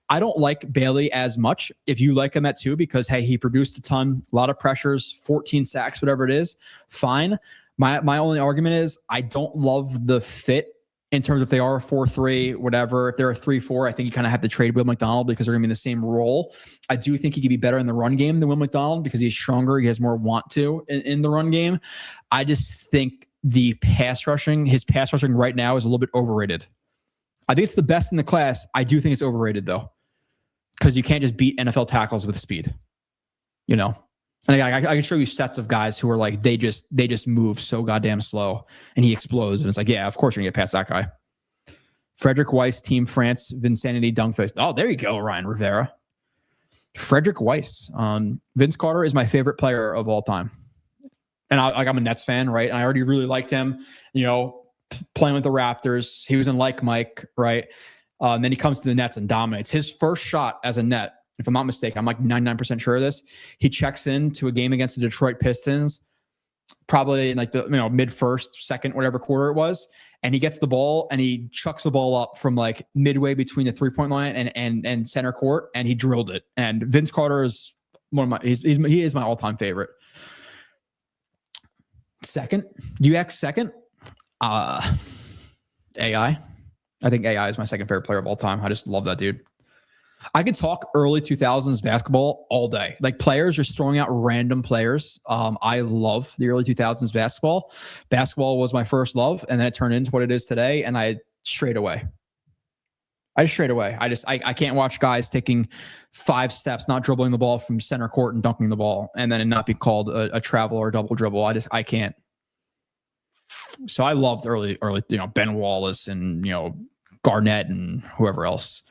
S1: I don't like Bailey as much. If you like him at 2, because, hey, he produced a ton, a lot of pressures, 14 sacks, whatever it is, fine. My only argument is I don't love the fit in terms of if they are a 4-3, whatever. If they're a 3-4, I think you kind of have to trade Will McDonald because they're going to be in the same role. I do think he could be better in the run game than Will McDonald because he's stronger. He has more want to in the run game. I just think his pass rushing right now is a little bit overrated. I think it's the best in the class. I do think it's overrated, though, because you can't just beat NFL tackles with speed, And I can show you sets of guys who are like, they just move so goddamn slow and he explodes. And it's like, yeah, of course you're going to get past that guy. Frederick Weiss, Team France, Vinsanity, Dunkface. Oh, there you go, Ryan Rivera. Frederick Weiss. Vince Carter is my favorite player of all time. And I'm a Nets fan, right? And I already really liked him, playing with the Raptors. He was in Like Mike, right? And then he comes to the Nets and dominates. His first shot as a Net, if I'm not mistaken, I'm like 99% sure of this. He checks into a game against the Detroit Pistons, probably in like the mid first, second, whatever quarter it was, and he gets the ball and he chucks the ball up from like midway between the 3-point line and center court, and he drilled it. And Vince Carter is one of he is my all-time favorite. Second, UX second, AI. I think AI is my second favorite player of all time. I just love that dude. I could talk early 2000s basketball all day. Like players just throwing out random players. I love the early 2000s basketball. Basketball was my first love, and then it turned into what it is today. And I strayed away. I can't watch guys taking 5 steps, not dribbling the ball from center court and dunking the ball, and then it not be called a travel or a double dribble. I can't. So I loved early, Ben Wallace and, Garnett and whoever else.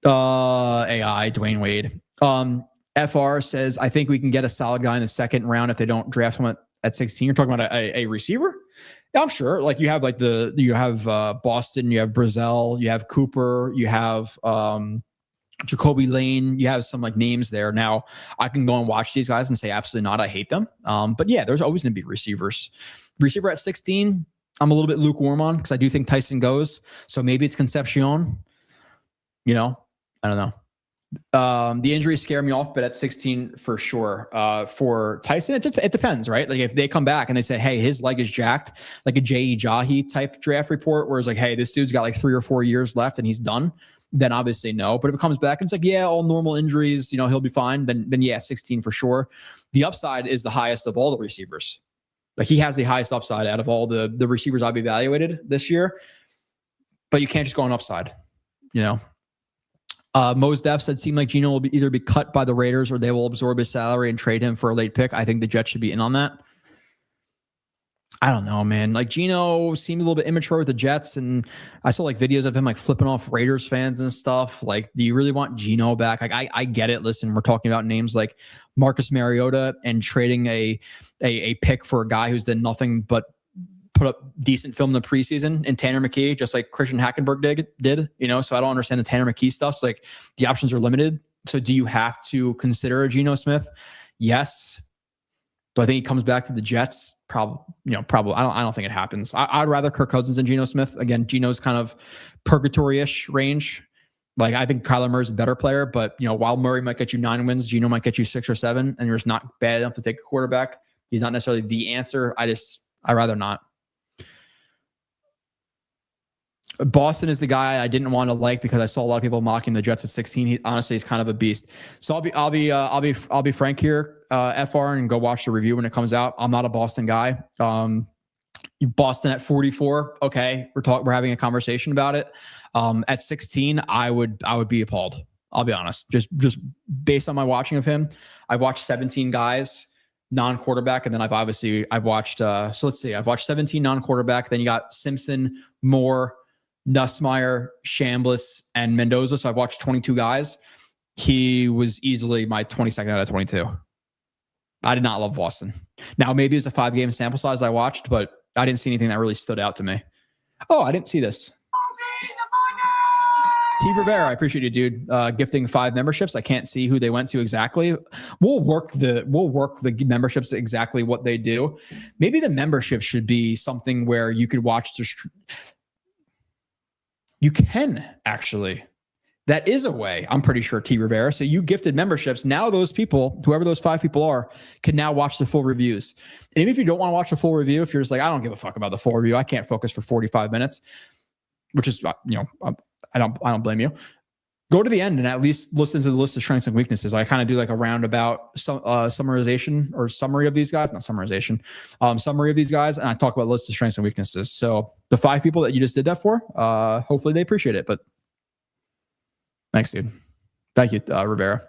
S1: AI, Dwayne Wade. FR says, I think we can get a solid guy in the second round if they don't draft him at 16. You're talking about a receiver? Yeah, I'm sure. Like you have Boston, you have Brazel, you have Cooper, you have Jacoby Lane, you have some like names there. Now I can go and watch these guys and say absolutely not, I hate them. But yeah, there's always going to be receivers. Receiver at 16, I'm a little bit lukewarm on because I do think Tyson goes. So maybe it's Concepcion. I don't know. The injuries scare me off, but at 16 for sure. For Tyson, it depends, right? Like if they come back and they say, hey, his leg is jacked, like a J.E. Jahi type draft report, where it's like, hey, this dude's got like 3 or 4 years left and he's done, then obviously no. But if it comes back and it's like, yeah, all normal injuries, he'll be fine, then yeah, 16 for sure. The upside is the highest of all the receivers. Like he has the highest upside out of all the receivers I've evaluated this year, but you can't just go on upside, Mose Def said, seemed like Geno will either be cut by the Raiders or they will absorb his salary and trade him for a late pick. I think the Jets should be in on that. I don't know, man. Like Geno seemed a little bit immature with the Jets, and I saw like videos of him like flipping off Raiders fans and stuff. Like, do you really want Geno back? Like, I get it. Listen, we're talking about names like Marcus Mariota and trading a pick for a guy who's done nothing but put up decent film in the preseason in Tanner McKee, just like Christian Hackenberg did, so I don't understand the Tanner McKee stuff. So like the options are limited. So do you have to consider a Geno Smith? Yes. Do I think he comes back to the Jets? Probably. I don't think it happens. I'd rather Kirk Cousins than Geno Smith. Again, Geno's kind of purgatory-ish range. Like I think Kyler Murray's a better player, but while Murray might get you 9 wins, Geno might get you 6 or 7, and you're just not bad enough to take a quarterback. He's not necessarily the answer. I'd rather not. Boston is the guy I didn't want to like because I saw a lot of people mocking the Jets at 16. He's kind of a beast. So I'll be frank here, FR, and go watch the review when it comes out. I'm not a Boston guy. Boston at 44. Okay, we're having a conversation about it. At 16, I would be appalled. I'll be honest. Just based on my watching of him, I've watched 17 guys non-quarterback, and then I've watched so let's see, I've watched 17 non-quarterback. Then you got Simpson, Moore, Nussmeier, Chambliss, and Mendoza. So I've watched 22 guys. He was easily my 22nd out of 22. I did not love Boston. Now, maybe it was a 5-game sample size I watched, but I didn't see anything that really stood out to me. Oh, I didn't see this. T. Rivera, I appreciate you, dude. Gifting 5 memberships. I can't see who they went to exactly. We'll work the memberships exactly what they do. Maybe the membership should be something where you could watch you can actually. That is a way, I'm pretty sure, T. Rivera. So you gifted memberships. Now those people, whoever those 5 people are, can now watch the full reviews. And even if you don't want to watch the full review, if you're just like, I don't give a fuck about the full review, I can't focus for 45 minutes, which is, I don't blame you. Go to the end and at least listen to the list of strengths and weaknesses. I kind of do like a roundabout summarization or summary of these guys, not summarization, summary of these guys. And I talk about lists of strengths and weaknesses. So the 5 people that you just did that for, hopefully they appreciate it, but thanks, dude. Thank you, Rivera.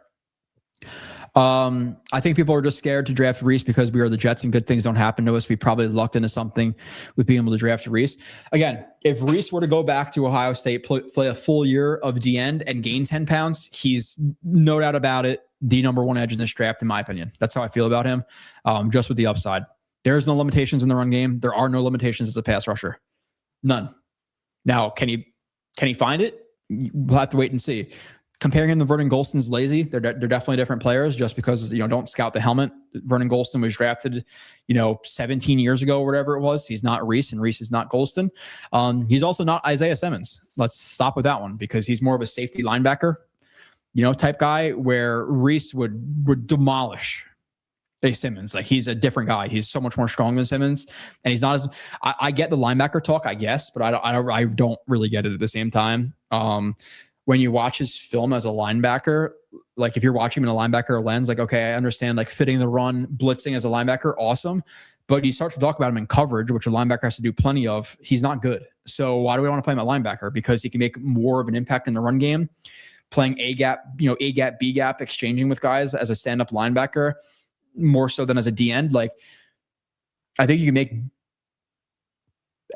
S1: I think people are just scared to draft Reese because we are the Jets and good things don't happen to us. We probably lucked into something with being able to draft Reese. Again, if Reese were to go back to Ohio State, play a full year of D-end and gain 10 pounds, he's no doubt about it, the number 1 edge in this draft, in my opinion. That's how I feel about him, just with the upside. There's no limitations in the run game. There are no limitations as a pass rusher. None. Now, can he find it? We'll have to wait and see. Comparing him to Vernon Golston's lazy. They're definitely different players just because, don't scout the helmet. Vernon Golston was drafted, 17 years ago or whatever it was. He's not Reese and Reese is not Golston. He's also not Isaiah Simmons. Let's stop with that one because he's more of a safety linebacker, type guy where Reese would demolish a Simmons. Like he's a different guy. He's so much more strong than Simmons, and he's not as. I get the linebacker talk, I guess, but I don't really get it at the same time. When you watch his film as a linebacker, like if you're watching him in a linebacker lens, like, okay, I understand like fitting the run, blitzing as a linebacker, awesome. But you start to talk about him in coverage, which a linebacker has to do plenty of. He's not good. So why do we want to play him at linebacker? Because he can make more of an impact in the run game, playing A gap, B gap, exchanging with guys as a stand-up linebacker, more so than as a D end. Like, I think you can make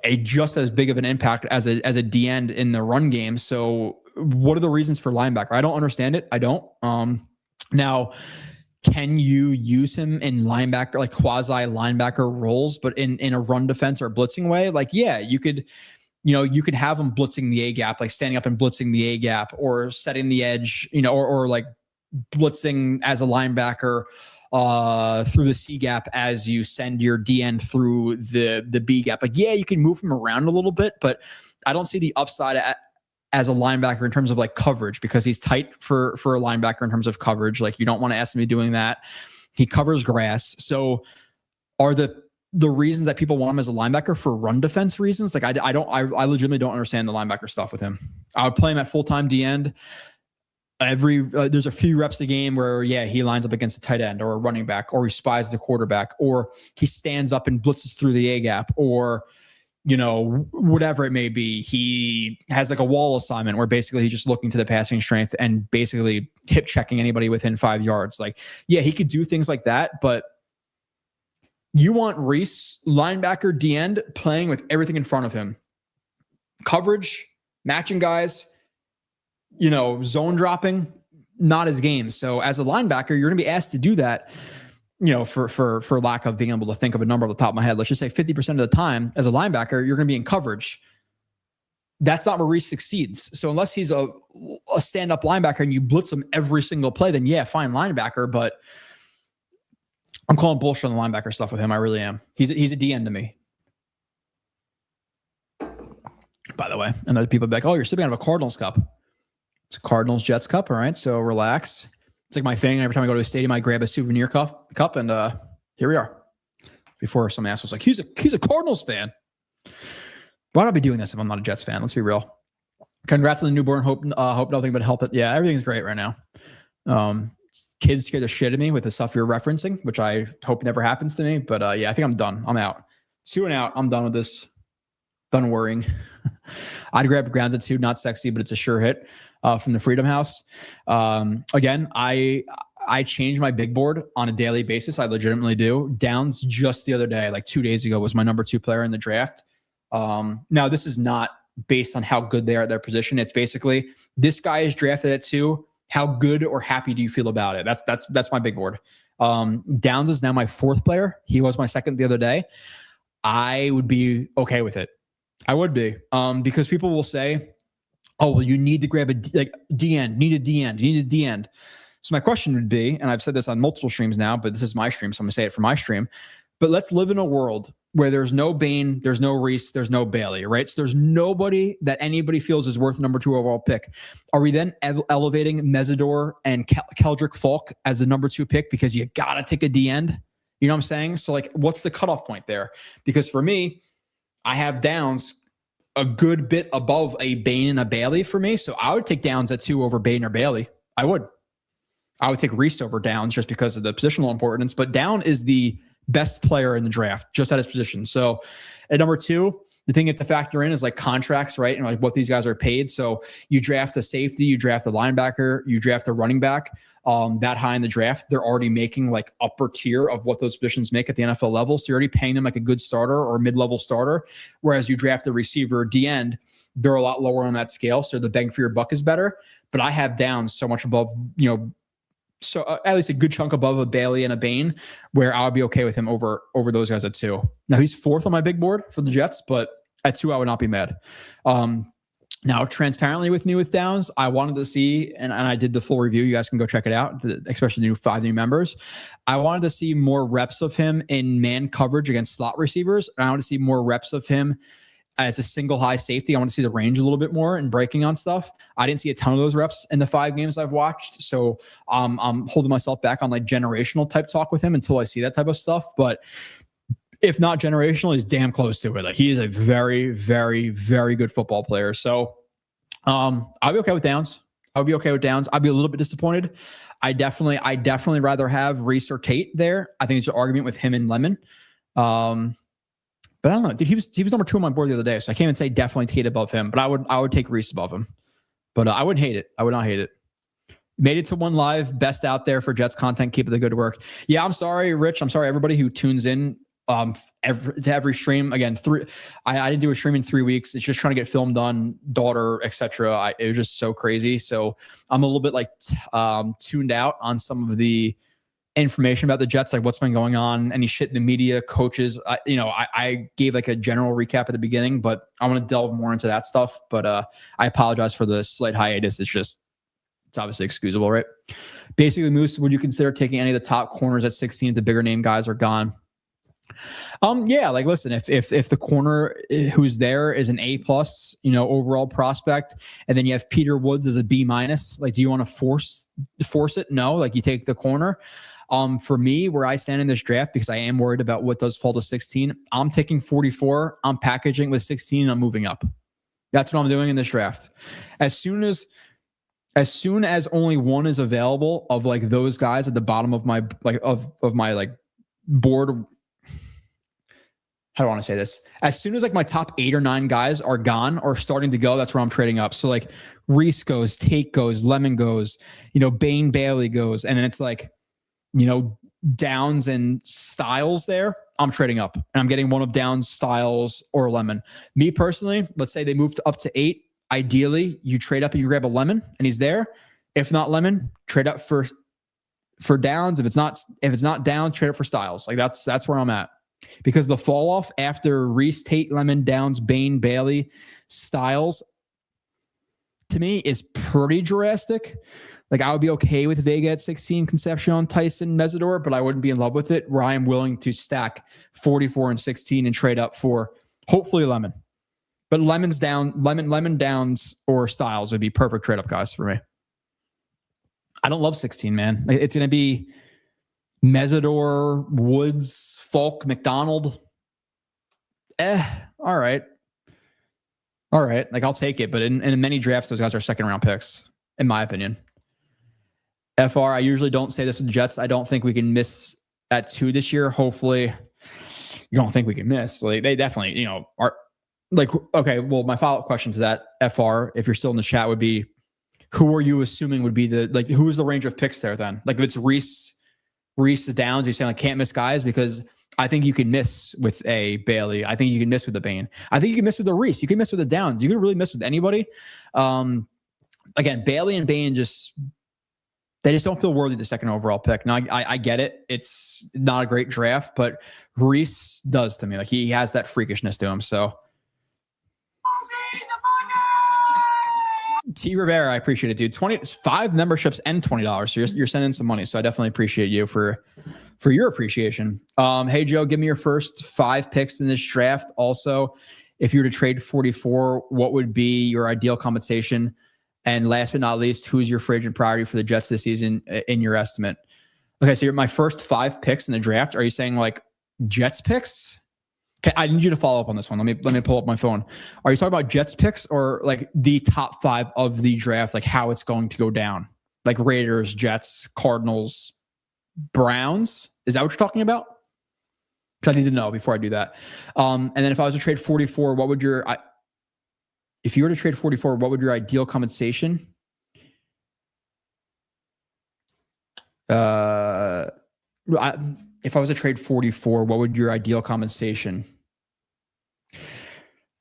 S1: a just as big of an impact as a D end in the run game. So what are the reasons for linebacker? I don't understand it. I don't. Now, can you use him in linebacker, like quasi linebacker roles, but in a run defense or blitzing way? Like, yeah, you could have him blitzing the A gap, like standing up and blitzing the A gap or setting the edge, or like blitzing as a linebacker through the C gap as you send your D end through the B gap. Like, yeah, you can move him around a little bit, but I don't see the upside as a linebacker in terms of like coverage because he's tight for a linebacker in terms of coverage. Like you don't want to ask him to be doing that. He covers grass. So are the reasons that people want him as a linebacker for run defense reasons? Like I legitimately don't understand the linebacker stuff with him. I would play him at full-time D end. There's a few reps a game where, yeah, he lines up against a tight end or a running back, or he spies the quarterback, or he stands up and blitzes through the A gap, or, whatever it may be. He has like a wall assignment where basically he's just looking to the passing strength and basically hip checking anybody within 5 yards. Like, yeah, he could do things like that, but you want Reese, linebacker, D end, playing with everything in front of him. Coverage, matching guys, zone dropping, not his game. So as a linebacker, you're going to be asked to do that, for lack of being able to think of a number off the top of my head. Let's just say 50% of the time as a linebacker, you're going to be in coverage. That's not where Reese succeeds. So unless he's a stand-up linebacker and you blitz him every single play, then yeah, fine linebacker. But I'm calling bullshit on the linebacker stuff with him. I really am. He's a D end to me. By the way, and other people be like, oh, you're sipping out of a Cardinals cup. It's a Cardinals Jets cup. All right. So relax. It's like my thing. Every time I go to a stadium, I grab a souvenir cup and here we are. Before some ass was like, he's a Cardinals fan. Why would I be doing this if I'm not a Jets fan? Let's be real. Congrats on the newborn. Hope nothing but help it. Yeah, everything's great right now. Kids scare the shit of me with the stuff you're referencing, which I hope never happens to me. But yeah, I think I'm done. I'm out. 2 and out. I'm done with this. Done worrying. I'd grab Grounds at 2, not sexy, but it's a sure hit from the Freedom House. Again, I change my big board on a daily basis. I legitimately do. Downs just the other day, like 2 days ago, was my number 2 player in the draft. Now, this is not based on how good they are at their position. It's basically, this guy is drafted at 2. How good or happy do you feel about it? That's my big board. Downs is now my 4th player. He was my 2nd the other day. I would be okay with it. I would be, because people will say, oh, well, you need to grab a D end, need a D end, you need a D end. So my question would be, and I've said this on multiple streams now, but this is my stream, so I'm going to say it for my stream, but let's live in a world where there's no Bain, there's no Reese, there's no Bailey, right? So there's nobody that anybody feels is worth number 2 overall pick. Are we then elevating Mesidor and Keldrick Falk as the number 2 pick because you got to take a D end? You know what I'm saying? So like, what's the cutoff point there? Because for me, I have Downs a good bit above a Bain and a Bailey for me. So I would take Downs at 2 over Bain or Bailey. I would take Reese over Downs just because of the positional importance. But Down is the best player in the draft, just at his position. So at number 2, the thing you have to factor in is like contracts, right? And like what these guys are paid. So you draft a safety, you draft a linebacker, you draft a running back that high in the draft. They're already making like upper tier of what those positions make at the NFL level. So you're already paying them like a good starter or mid-level starter. Whereas you draft a receiver or D end, they're a lot lower on that scale. So the bang for your buck is better. But I have Downs so much above, so at least a good chunk above a Bailey and a Bain, where I would be okay with him over those guys at 2. Now he's 4th on my big board for the Jets, but at 2 I would not be mad. Now, transparently with me with Downs, I wanted to see, and I did the full review. You guys can go check it out, especially the 5 new members. I wanted to see more reps of him in man coverage against slot receivers. And I want to see more reps of him as a single high safety. I want to see the range a little bit more and breaking on stuff. I didn't see a ton of those reps in the 5 games I've watched. So I'm holding myself back on like generational type talk with him until I see that type of stuff. But if not generational, he's damn close to it. Like he is a very, very, very good football player. So I'll be okay with Downs. I'd be okay with Downs. I'd be a little bit disappointed. I definitely rather have Reese or Tate there. I think it's an argument with him and Lemon. But I don't know, dude. He was number 2 on my board the other day, so I can't even say definitely Tate above him. But I would take Reese above him. But I wouldn't hate it. I would not hate it. Made it to 1 live, best out there for Jets content. Keep it the good work. Yeah, I'm sorry, Rich. I'm sorry, everybody who tunes in every stream. Again, I didn't do a stream in 3 weeks. It's just trying to get film done, daughter, etc. It was just so crazy. So I'm a little bit like tuned out on some of the information about the Jets, like what's been going on, any shit in the media, coaches. I gave like a general recap at the beginning, but I want to delve more into that stuff. But I apologize for the slight hiatus. It's obviously excusable, right? Basically, Moose, would you consider taking any of the top corners at 16 if the bigger name guys are gone? Yeah, like listen, if the corner who's there is an A+, overall prospect, and then you have Peter Woods as a B-, like do you want to force it? No, like you take the corner. For me, where I stand in this draft, because I am worried about what does fall to 16, I'm taking 44, I'm packaging with 16, and I'm moving up. That's what I'm doing in this draft. As soon as only one is available of like those guys at the bottom of my my board. How do I want to say this? As soon as like my top 8 or 9 guys are gone or starting to go, that's where I'm trading up. So like Reese goes, Tate goes, Lemon goes, Bain, Bailey goes. And then it's like, Downs and Styles there. I'm trading up and I'm getting one of Downs, Styles, or Lemon. Me personally, let's say they moved up to 8. Ideally, you trade up and you grab a Lemon and he's there. If not Lemon, trade up for Downs. If it's not Downs, trade up for Styles. Like that's where I'm at. Because the fall off after Reese, Tate, Lemon, Downs, Bain, Bailey, Styles, to me is pretty drastic. Like I would be okay with Vega at 16, Concepcion, Tyson, Mesidor, but I wouldn't be in love with it. Where I am willing to stack 44 and 16 and trade up for hopefully Lemon. But Lemon Downs or Styles would be perfect trade up guys for me. I don't love 16, man. It's gonna be Mesidor, Woods, Falk, McDonald. All right. Like I'll take it, but in many drafts, those guys are 2nd round picks, in my opinion. FR, I usually don't say this with the Jets. I don't think we can miss at 2 this year. Hopefully, you don't think we can miss. Like they definitely, are like, okay, well, my follow-up question to that, FR, if you're still in the chat, would be, who are you assuming would be who is the range of picks there then? Like, if it's Reese Downs, you're saying like can't miss guys? Because I think you can miss with a Bailey. I think you can miss with a Bane. I think you can miss with a Reese. You can miss with a Downs. You can really miss with anybody. Again, Bailey and Bane they just don't feel worthy the second overall pick. Now, I get it. It's not a great draft, but Reese does to me. Like, he has that freakishness to him. So T Rivera, I appreciate it, dude. 25 memberships and $20. So you're sending some money. So I definitely appreciate you for your appreciation. Hey Joe, give me your first 5 picks in this draft. Also, if you were to trade 44, what would be your ideal compensation? And last but not least, who's your free agent priority for the Jets this season in your estimate? Okay, so my first 5 picks in the draft. Are you saying like Jets picks? Okay, I need you to follow up on this one. Let me pull up my phone. Are you talking about Jets picks or like the top 5 of the draft, like how it's going to go down? Like Raiders, Jets, Cardinals, Browns? Is that what you're talking about? Because I need to know before I do that. And then if I was to trade 44, if you were to trade 44, what would your ideal compensation? If I was to trade 44, what would your ideal compensation?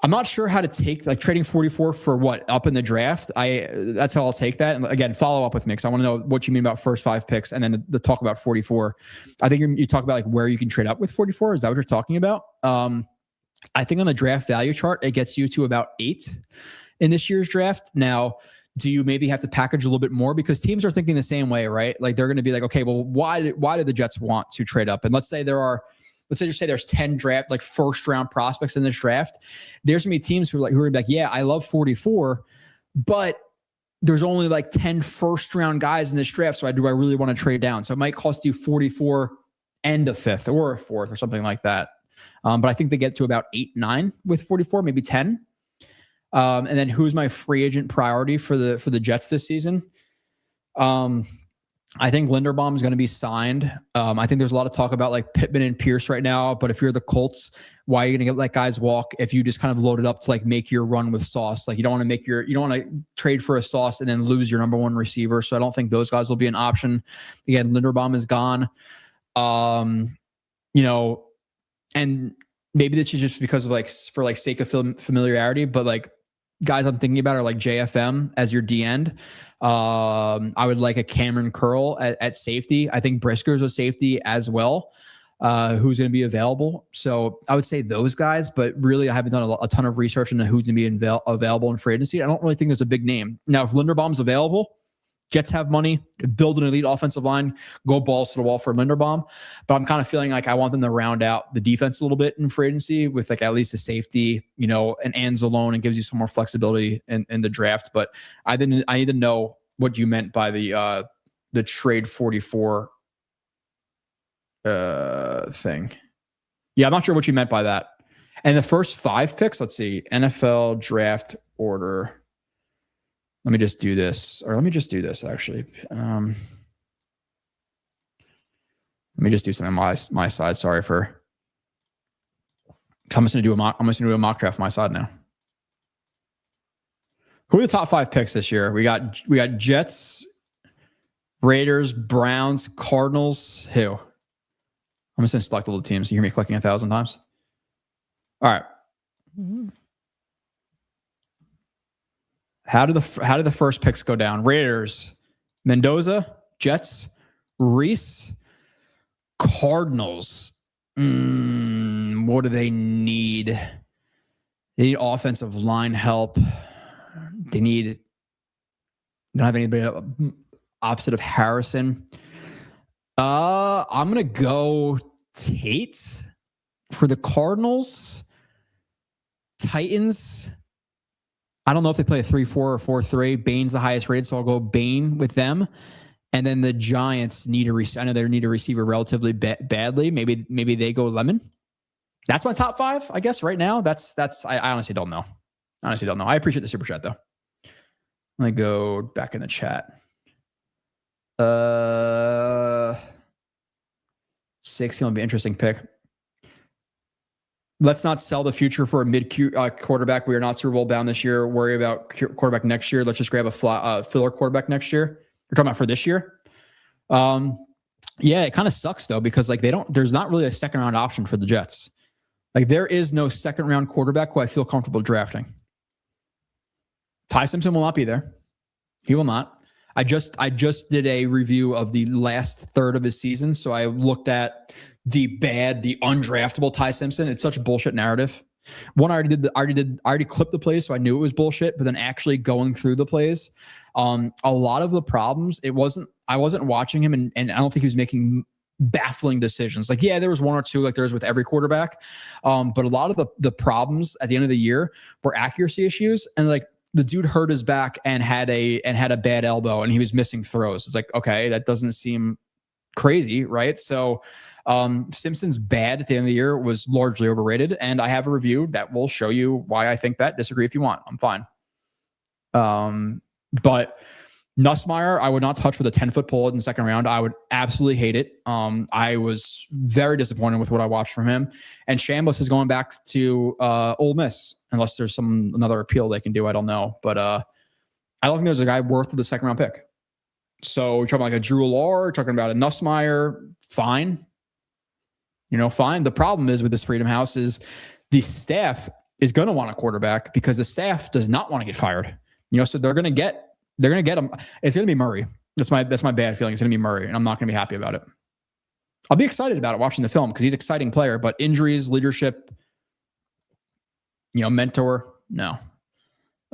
S1: I'm not sure how to take like trading 44 for what up in the draft. That's how I'll take that. And again, follow up with me because I want to know what you mean about first 5 picks and then the talk about 44. I think you talk about like where you can trade up with 44. Is that what you're talking about? I think on the draft value chart, it gets you to about 8 in this year's draft. Now, do you maybe have to package a little bit more because teams are thinking the same way, right? Like they're going to be like, okay, well, why did the Jets want to trade up? And let's say there's 10 draft, like first round prospects in this draft. There's gonna be teams who are gonna be like, yeah, I love 44, but there's only like 10 first round guys in this draft. So do I really want to trade down? So it might cost you 44 and a 5th or a 4th or something like that. But I think they get to about 8, 9 with 44, maybe 10. And then who's my free agent priority for the Jets this season? I think Linderbaum is going to be signed. I think there's a lot of talk about like Pittman and Pierce right now, but if you're the Colts, why are you going to let guys walk if you just kind of load it up to like make your run with Sauce? Like you don't want to trade for a Sauce and then lose your number 1 receiver. So I don't think those guys will be an option. Again, Linderbaum is gone. And maybe this is just because of for sake of familiarity, but like guys I'm thinking about are like JFM as your D end. I would like a Cameron Curl at safety. I think Brisker's a safety as well, who's going to be available. So I would say those guys, but really I haven't done a ton of research into who's going to be available in free agency. I don't really think there's a big name. Now, if Linderbaum's available, Jets have money, build an elite offensive line, go balls to the wall for Linderbaum. But I'm kind of feeling like I want them to round out the defense a little bit in free agency with like at least a safety, an Anzalone, and gives you some more flexibility in the draft. But I need to know what you meant by the trade 44 thing. Yeah, I'm not sure what you meant by that. And the first 5 picks, let's see, NFL draft order. Let me just do this, actually. Let me just do something on my side. Sorry for. I'm just gonna do a mock draft on my side now. Who are the top 5 picks this year? We got Jets, Raiders, Browns, Cardinals. Who? I'm just gonna select all the teams. You hear me clicking 1,000 times. All right. How did the first picks go down? Raiders, Mendoza, Jets, Reese, Cardinals. What do they need? They need offensive line help. They don't have anybody opposite of Harrison. I'm gonna go Tate for the Cardinals. Titans. I don't know if they play a 3-4 or 4-3. Bane's the highest rated, so I'll go Bane with them. And then the Giants need I know they need a receiver relatively badly. Maybe they go Lemon. That's my top 5, I guess, right now. I honestly don't know. I appreciate the super chat though. Let me go back in the chat. 16 will be an interesting pick. let's not sell the future for a mid quarterback. We are not Super Bowl bound this year. Worry about quarterback next year. Let's just grab a filler quarterback next year. We're talking about for this year. Yeah, it kind of sucks though, because like there's not really a second round option for the Jets. Like there is no second round quarterback who I feel comfortable drafting. Ty Simpson will not be there. He will not. I just did a review of the last third of his season. So I looked at the undraftable Ty Simpson. It's such a bullshit narrative. One, I already clipped the plays, so I knew it was bullshit. But then actually going through the plays, a lot of the problems, I wasn't watching him, and I don't think he was making baffling decisions. Like, yeah, there was one or two, like there is with every quarterback. But a lot of the problems at the end of the year were accuracy issues, and like the dude hurt his back and had a bad elbow, and he was missing throws. It's like, okay, that doesn't seem crazy, right? So Simpson's bad at the end of the year was largely overrated, and I have a review that will show you why I think that. Disagree if you want. I'm fine. But Nussmeier, I would not touch with a 10-foot pole in the second round. I would absolutely hate it. I was very disappointed with what I watched from him. And Chambliss is going back to Ole Miss, unless there's another appeal they can do. I don't know. But I don't think there's a guy worth the second round pick. So we're talking like a Drew Lohr, talking about a Nussmeier, fine. Fine. The problem is with this Freedom House is the staff is going to want a quarterback because the staff does not want to get fired. So they're going to get him. It's going to be Murray. That's my bad feeling. It's going to be Murray, and I'm not going to be happy about it. I'll be excited about it watching the film because he's an exciting player, but injuries, leadership, mentor, no.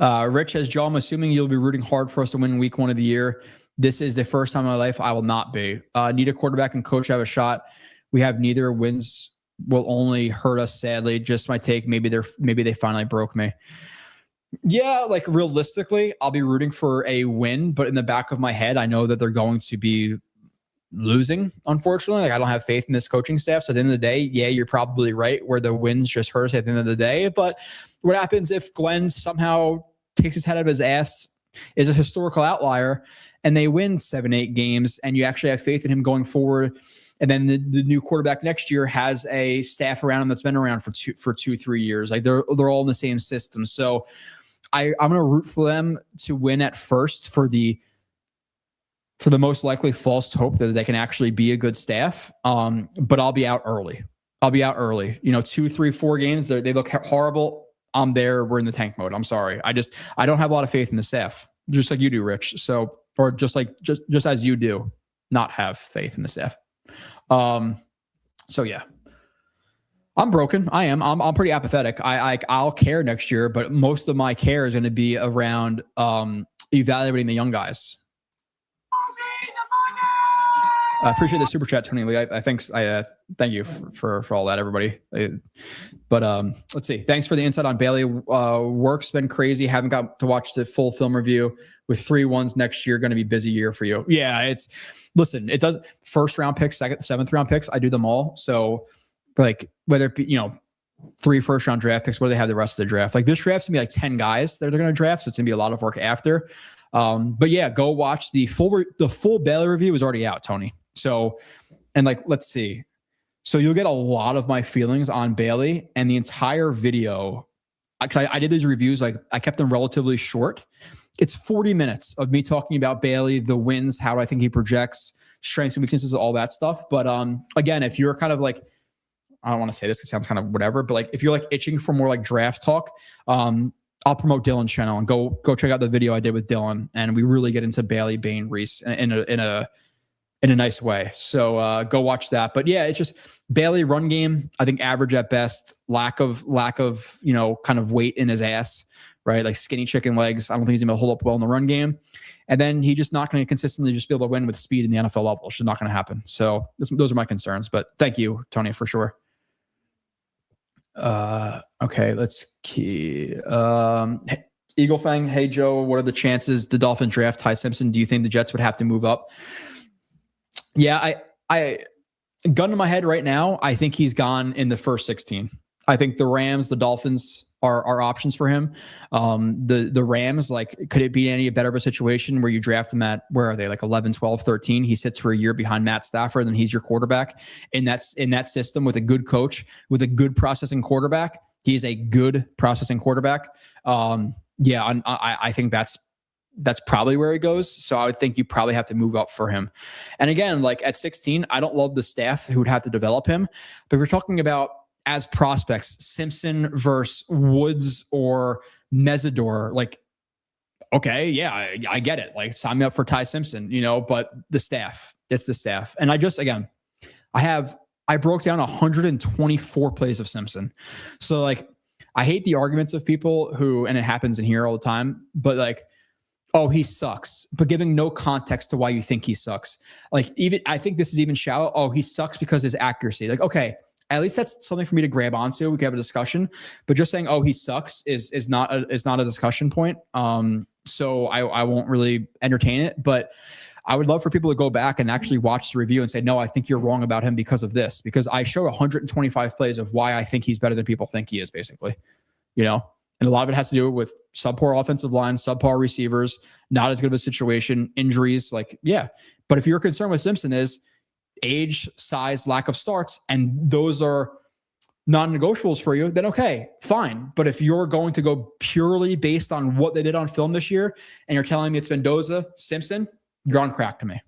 S1: Rich says, Joe, I'm assuming you'll be rooting hard for us to win week 1 of the year. This is the first time in my life I will not be. Need a quarterback and coach have a shot. We have neither. Wins will only hurt us, sadly. Just my take. Maybe they finally broke me. Yeah, like realistically, I'll be rooting for a win, but in the back of my head, I know that they're going to be losing, unfortunately. Like I don't have faith in this coaching staff. So at the end of the day, yeah, you're probably right where the wins just hurt us at the end of the day. But what happens if Glenn somehow takes his head out of his ass, is a historical outlier, and they win 7-8 games, and you actually have faith in him going forward, and then the new quarterback next year has a staff around him that's been around for 2-3 years. Like they're all in the same system. So I'm going to root for them to win at first for the most likely false hope that they can actually be a good staff. But I'll be out early. 2, 3, 4 games, they look horrible. I'm there. We're in the tank mode. I'm sorry. I don't have a lot of faith in the staff, just like you do, Rich. So, or just as you do, not have faith in the staff. So yeah, I'm broken. I am. I'm pretty apathetic. I'll care next year, but most of my care is going to be around evaluating the young guys. I appreciate the super chat, Tony Lee. I think thank you for all that, everybody. But let's see. Thanks for the insight on Bailey. Work's been crazy. Haven't got to watch the full film review. With 3 1s next year, going to be a busy year for you. Yeah, it does first round picks, second, 7th round picks. I do them all. So like whether it be 3 first round draft picks, what do they have the rest of the draft? Like this draft's gonna be like 10 guys that they're going to draft, so it's gonna be a lot of work after. But yeah, go watch the full Bailey review is already out, Tony. So, and like, let's see. So you'll get a lot of my feelings on Bailey, and the entire video. I did these reviews, like I kept them relatively short. It's 40 minutes of me talking about Bailey, the wins, how I think he projects, strengths and weaknesses, all that stuff. But again, if you're kind of like, I don't want to say this, it sounds kind of whatever, but like if you're like itching for more like draft talk, I'll promote Dylan's channel and go check out the video I did with Dylan, and we really get into Bailey, Bain, Reese in a nice way. So go watch that. But yeah, it's just Bailey run game, I think average at best, lack of kind of weight in his ass, right? Like skinny chicken legs. I don't think he's gonna hold up well in the run game. And then he's just not going to consistently just be able to win with speed in the NFL level. It's just not going to happen. So those are my concerns. But thank you, Tony, for sure. Okay, let's key. Eagle Fang, hey Joe, what are the chances the Dolphins draft Ty Simpson? Do you think the Jets would have to move up? Yeah, I gun to my head right now, I think he's gone in the first 16. I think the Rams, the Dolphins, are options for him. The Rams, like, could it be any better of a situation where you draft him at, where are they, like 11, 12, 13? He sits for a year behind Matt Stafford, and he's your quarterback. And that's in that system with a good coach, with a good processing quarterback. He's a good processing quarterback. I think that's probably where he goes. So I would think you probably have to move up for him. And again, like at 16, I don't love the staff who would have to develop him. But we're talking about as prospects, Simpson versus Woods or Mesidor. Like, okay, yeah, I get it. Like, sign me up for Ty Simpson, but the staff, it's the staff. And I broke down 124 plays of Simpson. So like, I hate the arguments of people who, and it happens in here all the time, but like, oh, he sucks, but giving no context to why you think he sucks. Like, even, I think this is even shallow. Oh, he sucks because his accuracy. Like, okay, at least that's something for me to grab onto. We can have a discussion, but just saying, oh, he sucks is not a discussion point. So I won't really entertain it, but I would love for people to go back and actually watch the review and say, no, I think you're wrong about him because of this, because I show 125 plays of why I think he's better than people think he is, basically, and a lot of it has to do with subpar offensive line, subpar receivers, not as good of a situation, injuries, like, yeah. But if your concern with Simpson is age, size, lack of starts, and those are non-negotiables for you, then okay, fine. But if you're going to go purely based on what they did on film this year, and you're telling me it's Mendoza, Simpson, you're on crack to me.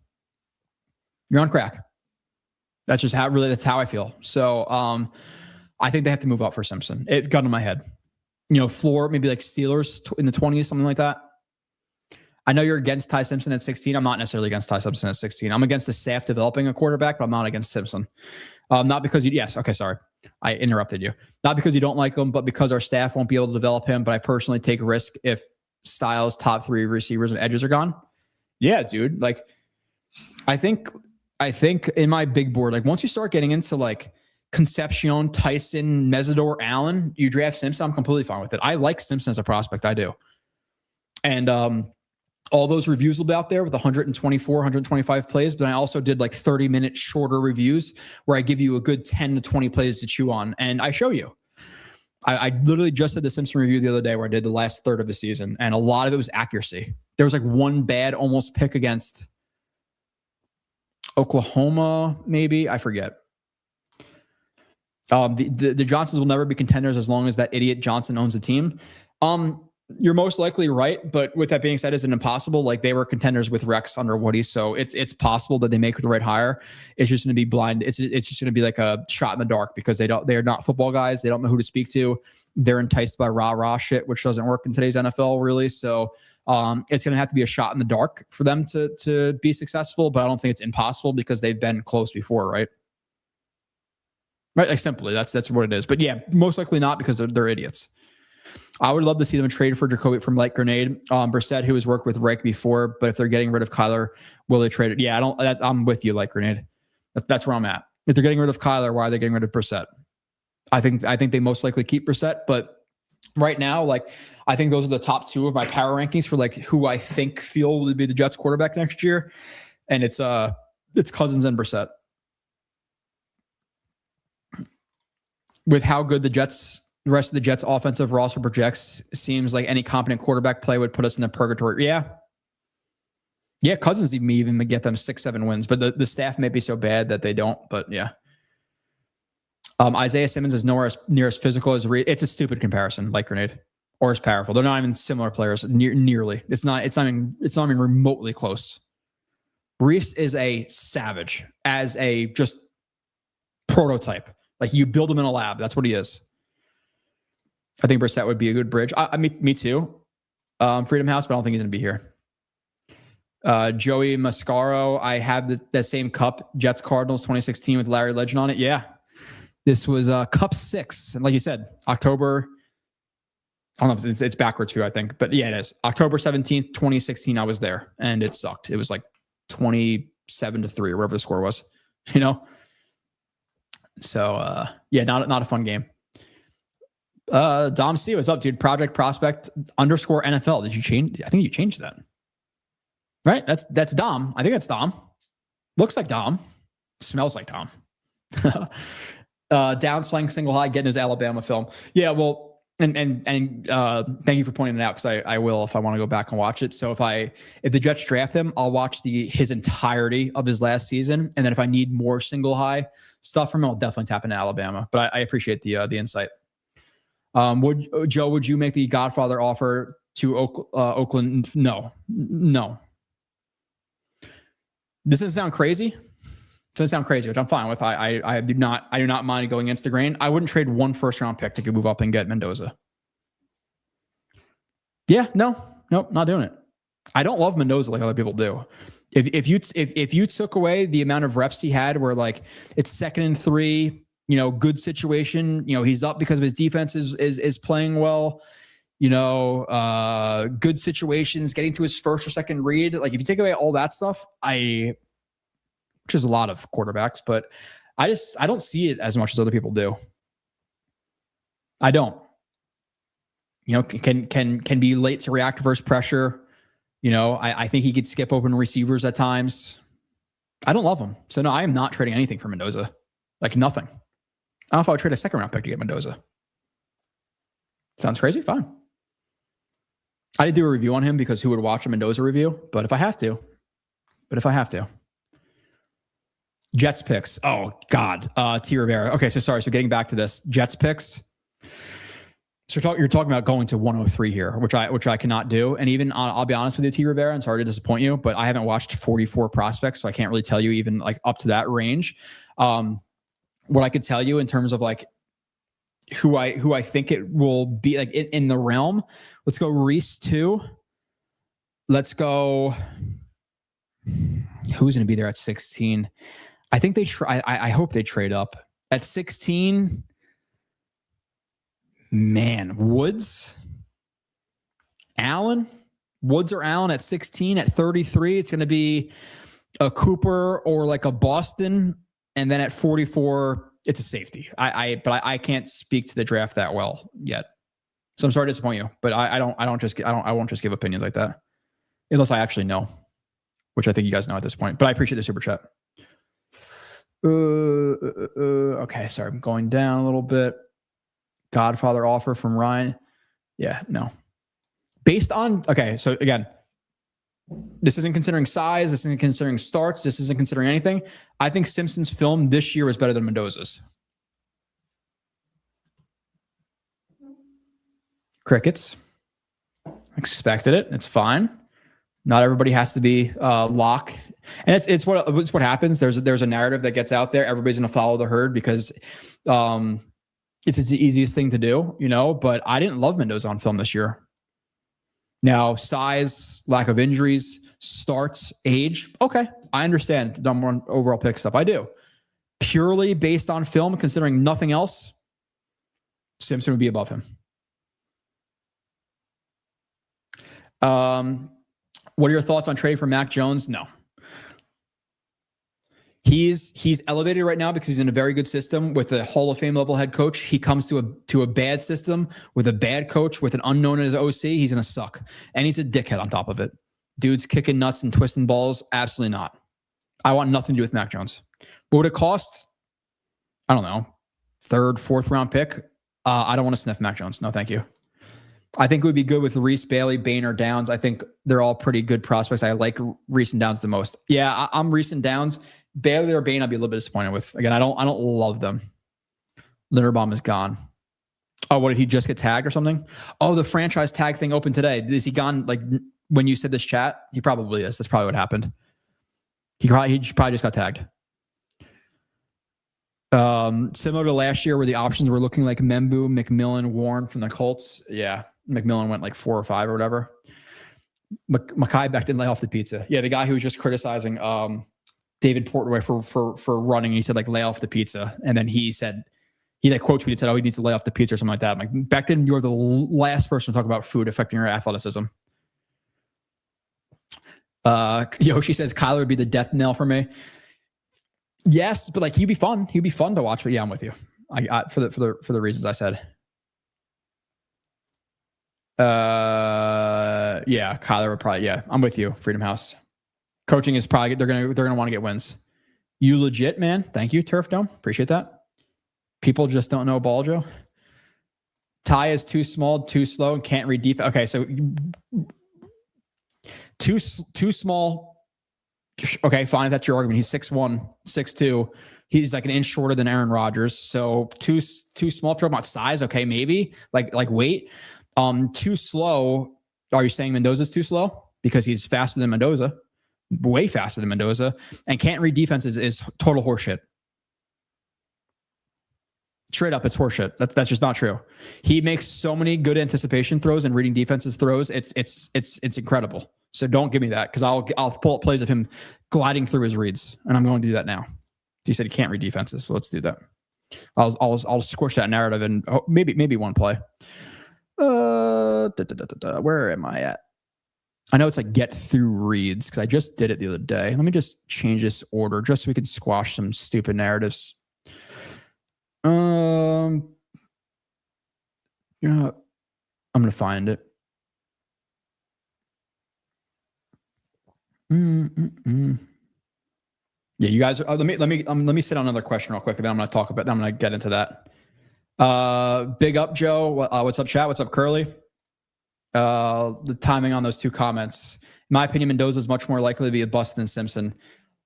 S1: You're on crack. That's just that's how I feel. So I think they have to move up for Simpson. It got in my head. Floor, maybe like Steelers in the 20s, something like that. I know you're against Ty Simpson at 16. I'm not necessarily against Ty Simpson at 16. I'm against the staff developing a quarterback, but I'm not against Simpson. Not because sorry. I interrupted you. Not because you don't like him, but because our staff won't be able to develop him. But I personally take a risk if Styles' top 3 receivers and edges are gone. Yeah, dude. Like, I think in my big board, like, once you start getting into like Concepcion, Tyson, Mesidor, Allen, you draft Simpson, I'm completely fine with it. I like Simpson as a prospect. I do. And all those reviews will be out there with 124, 125 plays. But I also did like 30-minute shorter reviews where I give you a good 10 to 20 plays to chew on. And I show you. I literally just did the Simpson review the other day where I did the last third of the season. And a lot of it was accuracy. There was like one bad almost pick against Oklahoma, maybe. I forget. The Johnsons will never be contenders as long as that idiot Johnson owns the team. You're most likely right, but with that being said, is it impossible? Like, they were contenders with Rex under Woody, so it's possible that they make the right hire. It's just going to be blind. It's just going to be like a shot in the dark because they're not football guys. They don't know who to speak to. They're enticed by rah shit, which doesn't work in today's NFL really. So it's going to have to be a shot in the dark for them to be successful. But I don't think it's impossible because they've been close before, right? Right, like, simply that's what it is. But yeah, most likely not because they're idiots. I would love to see them trade for Jacoby from Light Grenade. Brissett, who has worked with Reich before, but if they're getting rid of Kyler, will they trade it? Yeah, I'm with you, Light Grenade. That's where I'm at. If they're getting rid of Kyler, why are they getting rid of Brissett? I think they most likely keep Brissett, but right now, like, I think those are the top 2 of my power rankings for like who I think feel will be the Jets quarterback next year, and it's Cousins and Brissett. With how good the rest of the Jets offensive roster projects, seems like any competent quarterback play would put us in the purgatory. Yeah. Cousins may even get them 6-7 wins, but the staff may be so bad that they don't. But yeah. Isaiah Simmons is nowhere near as physical as Reed. It's a stupid comparison, like Grenade, or as powerful. They're not even similar players nearly. It's not even remotely close. Reese is a savage as a just prototype. Like, you build him in a lab. That's what he is. I think Brissett would be a good bridge. Me too. Freedom House, but I don't think he's going to be here. Joey Mascaro, I have that same cup, Jets Cardinals 2016 with Larry Legend on it. Yeah. This was Cup 6. And like you said, October, I don't know if it's backwards too, I think. But yeah, it is. October 17th, 2016, I was there. And it sucked. It was like 27-3 or whatever the score was. So, yeah, not a fun game. Dom C, what's up, dude? Project Prospect _NFL. Did you change? I think you changed that. Right? That's Dom. I think that's Dom. Looks like Dom. Smells like Dom. Downs playing single high, getting his Alabama film. Yeah, well, And thank you for pointing it out, because I will if I want to go back and watch it. So if the Jets draft him, I'll watch his entirety of his last season, and then if I need more single high stuff from him, I'll definitely tap into Alabama. But I appreciate the insight. Would you make the Godfather offer to Oakland? No. This doesn't sound crazy. Doesn't sound crazy, which I'm fine with. I do not mind going against the grain. I wouldn't trade one first round pick to move up and get Mendoza. Yeah, no, not doing it. I don't love Mendoza like other people do. If you took away the amount of reps he had, where like it's 2nd and 3, good situation, he's up because of his defense is playing well, good situations, getting to his first or second read. Like if you take away all that stuff, which is a lot of quarterbacks, but I don't see it as much as other people do. I don't. Can be late to react versus pressure. I think he could skip open receivers at times. I don't love him. So no, I am not trading anything for Mendoza. Like nothing. I don't know if I would trade a 2nd round pick to get Mendoza. Sounds crazy? Fine. I didn't do a review on him because who would watch a Mendoza review? But if I have to. Jets picks. Oh God. T Rivera. Okay. So sorry. So getting back to this, Jets picks. So you're talking about going to 103 here, which I cannot do. And even I'll be honest with you, T Rivera, and sorry to disappoint you, but I haven't watched 44 prospects, so I can't really tell you even like up to that range. What I could tell you in terms of like who I think it will be like in the realm. Let's go Reese 2. Let's go. Who's going to be there at 16? I think they try. I hope they trade up at 16. Man, Woods, Allen, Woods or Allen at 16. At 33, it's going to be a Cooper or like a Boston, and then at 44, it's a safety. But I can't speak to the draft that well yet, so I'm sorry to disappoint you. But I won't just give opinions like that unless I actually know, which I think you guys know at this point. But I appreciate the super chat. Okay, sorry, I'm going down a little bit. Godfather offer from Ryan. Yeah, no. Based on, okay, so again, this isn't considering size. This isn't considering starts. This isn't considering anything. I think Simpson's film this year is better than Mendoza's. Crickets. Expected it. It's fine. Not everybody has to be lock. And it's what happens. There's a narrative that gets out there. Everybody's going to follow the herd because it's the easiest thing to do, but I didn't love Mendoza on film this year. Now, size, lack of injuries, starts, age. Okay. I understand the number one overall pick stuff. I do. Purely based on film, considering nothing else, Simpson would be above him. What are your thoughts on trading for Mac Jones? No. He's elevated right now because he's in a very good system with a Hall of Fame level head coach. He comes to a bad system with a bad coach with an unknown as OC. He's going to suck. And he's a dickhead on top of it. Dude's kicking nuts and twisting balls. Absolutely not. I want nothing to do with Mac Jones. What would it cost? I don't know. 3rd, 4th round pick. I don't want to sniff Mac Jones. No, thank you. I think it would be good with Reese, Bailey, Bain, or Downs. I think they're all pretty good prospects. I like Reese and Downs the most. Yeah, I'm Reese and Downs. Bailey or Bain, I'd be a little bit disappointed with. Again, I don't love them. Linderbaum is gone. Oh, what, did he just get tagged or something? Oh, the franchise tag thing opened today. Is he gone like when you said this chat? He probably is. That's probably what happened. He probably just got tagged. Similar to last year where the options were looking like Membu, McMillan, Warren from the Colts. Yeah, McMillan went like 4 or 5 or whatever. Mekhi Beck didn't lay off the pizza. Yeah, the guy who was just criticizing David Portnoy for running. He said like lay off the pizza, and then he like quote tweeted said, "Oh, he needs to lay off the pizza" or something like that. I'm like, Becton, you're the last person to talk about food affecting your athleticism. Yoshi says Kyler would be the death knell for me. Yes, but like he'd be fun. He'd be fun to watch. But yeah, I'm with you. For the reasons I said. Yeah, Kyler would probably. Yeah, I'm with you. Freedom House. Coaching is probably they're gonna want to get wins. You legit, man. Thank you, Turf Dome. Appreciate that. People just don't know ball, Joe. Ty is too small, too slow, and can't read defense. Okay, so too small. Okay, fine. If that's your argument. He's 6'1", 6'2". He's like an inch shorter than Aaron Rodgers. So too small. Throw about size. Okay, maybe like weight. Too slow. Are you saying Mendoza's too slow because he's faster than Mendoza, way faster than Mendoza, and can't read defenses is total horseshit. Straight up, it's horseshit. That's just not true. He makes so many good anticipation throws and reading defenses throws. It's incredible. So don't give me that because I'll pull up plays of him gliding through his reads, and I'm going to do that now. He said he can't read defenses, so let's do that. I'll squish that narrative and maybe one play. Where am I at? I know it's like get through reads because I just did it the other day. Let me just change this order just so we can squash some stupid narratives. Yeah, I'm gonna find it. Yeah, you guys. Let me sit on another question real quick, and then I'm gonna talk about. I'm gonna get into that. Big up, Joe. What's up, chat? What's up, Curly? The timing on those two comments. In my opinion, Mendoza is much more likely to be a bust than Simpson.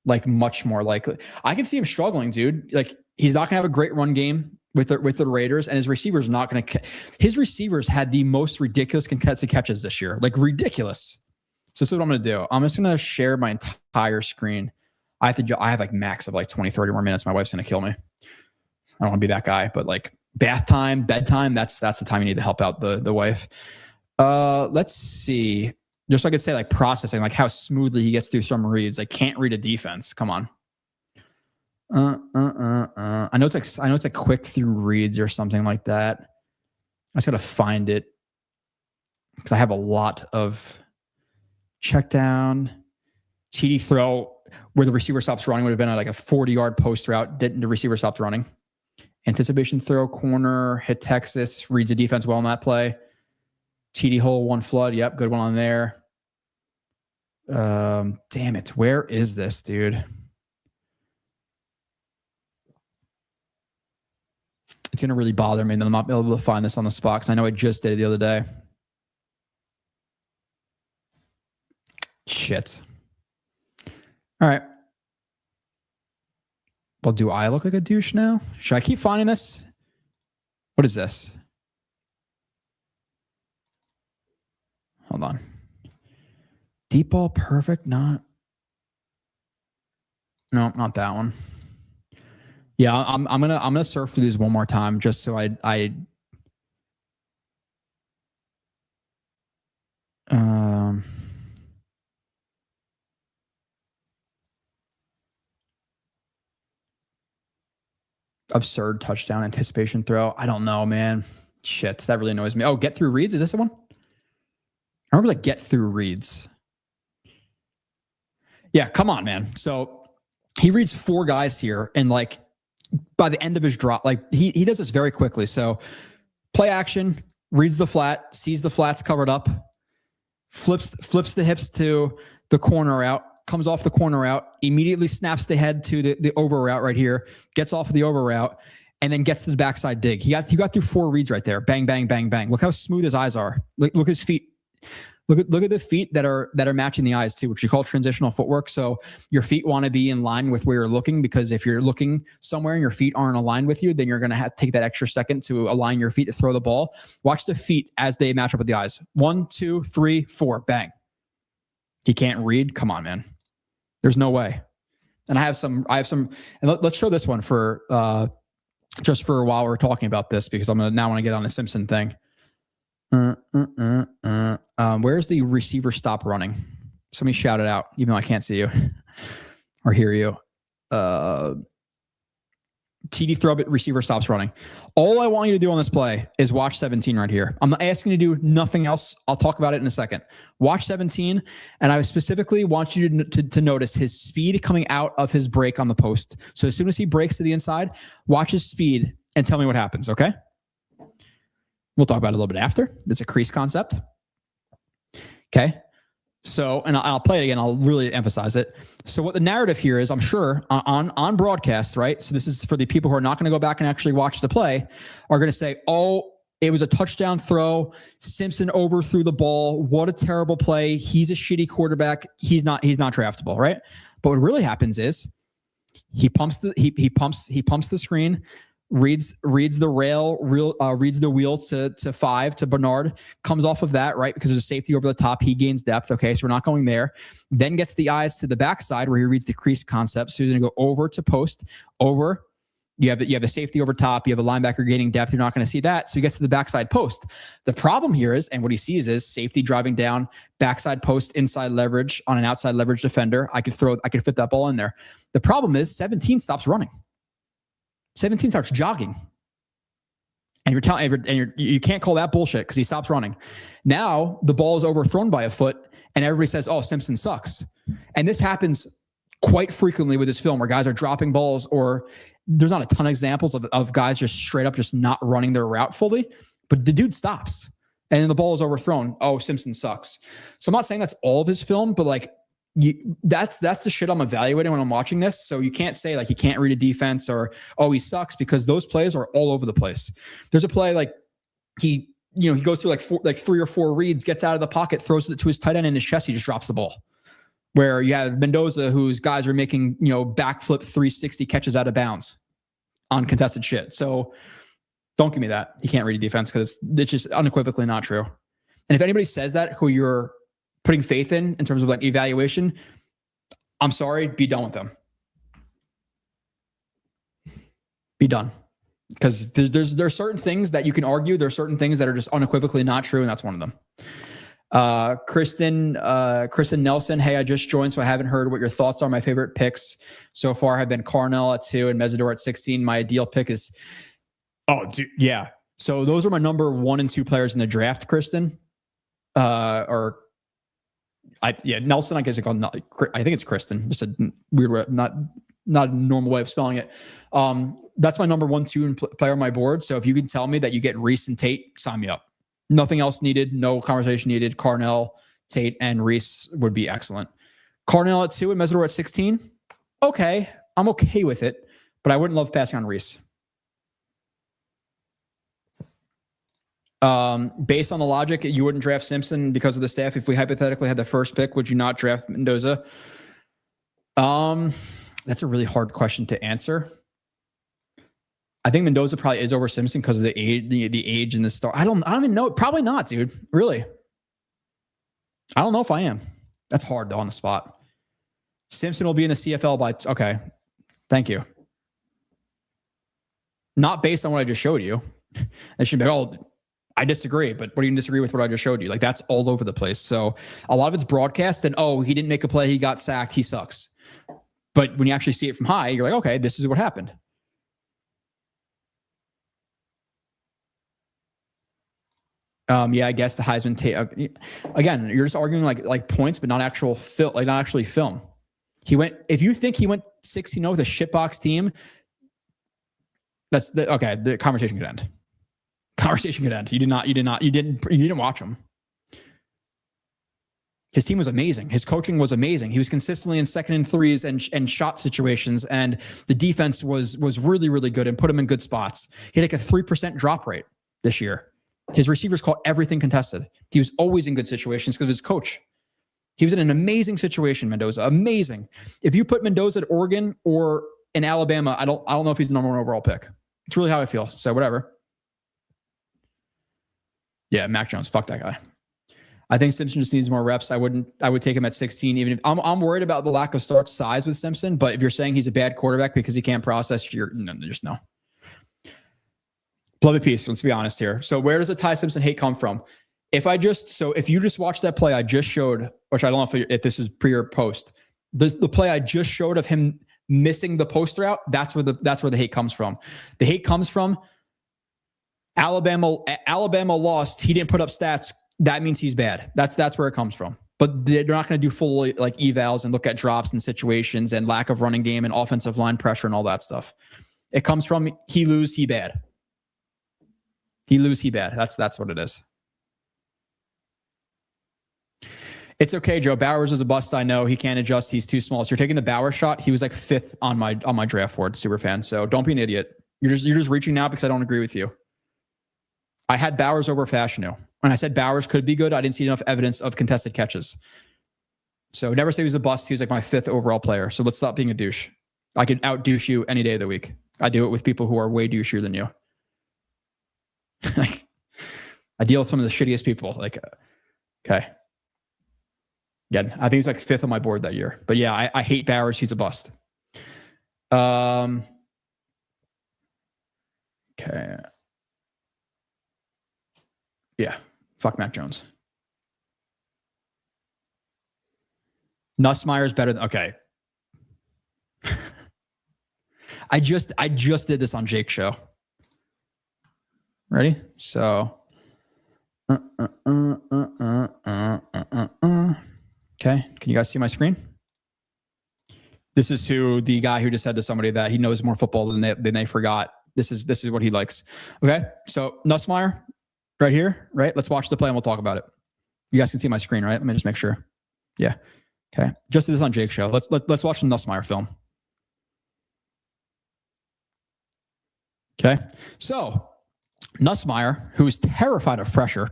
S1: Like much more likely. I can see him struggling, dude. Like he's not gonna have a great run game with the Raiders, and his receivers not gonna. His receivers had the most ridiculous contested catches this year, like ridiculous. So this is what I'm gonna do. I'm just gonna share my entire screen. I have like max of like 20, 30 more minutes. My wife's gonna kill me. I don't want to be that guy, but like bath time, bedtime, that's the time you need to help out the wife. Let's see. Just so I could say like processing, like how smoothly he gets through some reads. I can't read a defense. Come on. I know it's like quick through reads or something like that. I just gotta find it because I have a lot of check down, TD throw where the receiver stops running would have been like a 40-yard post route. The receiver stopped running. Anticipation throw, corner, hit Texas, reads the defense well on that play. TD hole, one flood. Yep, good one on there. Damn it. Where is this, dude? It's going to really bother me that I'm not able to find this on the spot because I know I just did it the other day. Shit. All right. Well, do I look like a douche now? Should I keep finding this? What is this? Hold on. Deep ball perfect, not. No, not that one. Yeah, I'm gonna surf through these one more time just so I absurd touchdown anticipation throw. I don't know, man. Shit, that really annoys me. Oh, get through reads. Is this the one? I remember like get through reads. Yeah, come on, man. So he reads 4 guys here, and like by the end of his drop, like he does this very quickly. So play action, reads the flat, sees the flats covered up, flips the hips to the corner route, comes off the corner route, immediately snaps the head to the over route right here, gets off of the over route, and then gets to the backside dig. He got through 4 reads right there. Bang, bang, bang, bang. Look how smooth his eyes are. Look at his feet. Look at the feet that are matching the eyes too, which we call transitional footwork. So your feet want to be in line with where you're looking, because if you're looking somewhere and your feet aren't aligned with you, then you're going to have to take that extra second to align your feet to throw the ball. Watch the feet as they match up with the eyes. 1, 2, 3, 4, bang. He can't read. Come on, man. There's no way. And I have some, and let's show this one for, just for while we're talking about this, because I'm going to now want to get on the Simpson thing. Where's the receiver stop running? Somebody shout it out, even though I can't see you or hear you. TD throw, but receiver stops running. All I want you to do on this play is watch 17 right here. I'm not asking you to do nothing else. I'll talk about it in a second. Watch 17, and I specifically want you to notice his speed coming out of his break on the post. So as soon as he breaks to the inside, watch his speed and tell me what happens, okay? We'll talk about it a little bit after. It's a crease concept. Okay. So, and I'll play it again. I'll really emphasize it. So what the narrative here is, I'm sure on broadcast, right? So this is for the people who are not going to go back and actually watch the play, are going to say, oh, It was a touchdown throw. Simpson overthrew the ball. What a terrible play. He's a shitty quarterback. He's not draftable, right? But what really happens is he pumps the screen, reads the reads the wheel to 5 to Bernard, comes off of that, right? Because there's a safety over the top. He gains depth. Okay, so we're not going there. Then gets the eyes to the backside where he reads the crease concept. So he's going to go over to post, over. You have the safety over top. You have a linebacker gaining depth. You're not going to see that. So he gets to the backside post. The problem here is, and what he sees is safety driving down, backside post, inside leverage on an outside leverage defender. I could fit that ball in there. The problem is 17 stops running. 17 starts jogging. And you can't call that bullshit because he stops running. Now the ball is overthrown by a foot and everybody says, oh, Simpson sucks. And this happens quite frequently with this film where guys are dropping balls, or there's not a ton of examples of guys just straight up just not running their route fully, but the dude stops and then the ball is overthrown. Oh, Simpson sucks. So I'm not saying that's all of his film, but like that's the shit I'm evaluating when I'm watching this. So you can't say like he can't read a defense or, oh, he sucks, because those plays are all over the place. There's a play like he goes through like 3 or 4 reads, gets out of the pocket, throws it to his tight end in his chest. He just drops the ball. Where you have Mendoza, whose guys are making, backflip 360 catches out of bounds on contested shit. So don't give me that. He can't read a defense, because it's just unequivocally not true. And if anybody says that, who you're putting faith in terms of like evaluation, I'm sorry, be done with them. Be done. Because there's certain things that you can argue. There are certain things that are just unequivocally not true, and that's one of them. Kristen Nelson. Hey, I just joined, so I haven't heard what your thoughts are. My favorite picks so far have been Carnell at 2 and Mesidor at 16. My ideal pick is, yeah. So those are my number 1 and 2 players in the draft, Kristen. Nelson, I guess I think it's Kristen. Just a weird, not a normal way of spelling it. That's my number 1, 2 player on my board. So if you can tell me that you get Reese and Tate, sign me up. Nothing else needed. No conversation needed. Carnell, Tate, and Reese would be excellent. Carnell at 2 and Mesidor at 16. Okay. I'm okay with it, but I wouldn't love passing on Reese. Based on the logic, you wouldn't draft Simpson because of the staff. If we hypothetically had the first pick, would you not draft Mendoza? That's a really hard question to answer. I think Mendoza probably is over Simpson because of the age and the star. I don't even know. Probably not, dude. Really. I don't know if I am. That's hard though on the spot. Simpson will be in the CFL by, okay. Thank you. Not based on what I just showed you. It should be, I disagree, but what do you disagree with what I just showed you? Like that's all over the place. So a lot of it's broadcast and, he didn't make a play. He got sacked. He sucks. But when you actually see it from high, you're like, okay, this is what happened. I guess the Heisman again, you're just arguing like points, but not actual not actually film. If you think he went 6-0 with a shitbox team, okay. The conversation could end. You didn't watch him. His team was amazing. His coaching was amazing. He was consistently in 2nd and 3s and shot situations, and the defense was really, really good and put him in good spots. He had like a 3% drop rate this year. His receivers caught everything contested. He was always in good situations because of his coach. He was in an amazing situation, Mendoza. Amazing. If you put Mendoza at Oregon or in Alabama, I don't know if he's the number 1 overall pick. It's really how I feel. So whatever. Yeah, Mac Jones. Fuck that guy. I think Simpson just needs more reps. I would take him at 16. Even if I'm worried about the lack of start size with Simpson, but if you're saying he's a bad quarterback because he can't process, just no. Love a piece. Let's be honest here. So where does the Ty Simpson hate come from? If you just watch that play I just showed, which I don't know if this is pre or post, the play I just showed of him missing the post route, that's where the hate comes from. The hate comes from Alabama lost. He didn't put up stats. That means he's bad. That's where it comes from. But they're not going to do full like evals and look at drops and situations and lack of running game and offensive line pressure and all that stuff. It comes from he lose, he bad. He lose, he bad. That's what it is. It's okay, Joe. Bowers is a bust. I know he can't adjust. He's too small. So you're taking the Bowers shot. He was like 5th on my draft board, super fan. So don't be an idiot. You're just reaching out because I don't agree with you. I had Bowers over Fashanu. When I said Bowers could be good, I didn't see enough evidence of contested catches. So never say he was a bust. He was like my 5th overall player. So let's stop being a douche. I could out-douche you any day of the week. I do it with people who are way douchier than you. Like, I deal with some of the shittiest people. Like, okay. Again, I think he's like 5th on my board that year. But yeah, I hate Bowers. He's a bust. Okay. Yeah. Fuck Mac Jones. Nussmeier's better than, okay. I just did this on Jake's show. Ready? So, okay. Can you guys see my screen? This is the guy who just said to somebody that he knows more football than they forgot. This is what he likes. Okay. So Nussmeier right here, right? Let's watch the play and we'll talk about it. You guys can see my screen, right? Let me just make sure. Yeah. Okay. Just did this on Jake's show. Let's watch the Nussmeier film. Okay. So Nussmeier, who's terrified of pressure,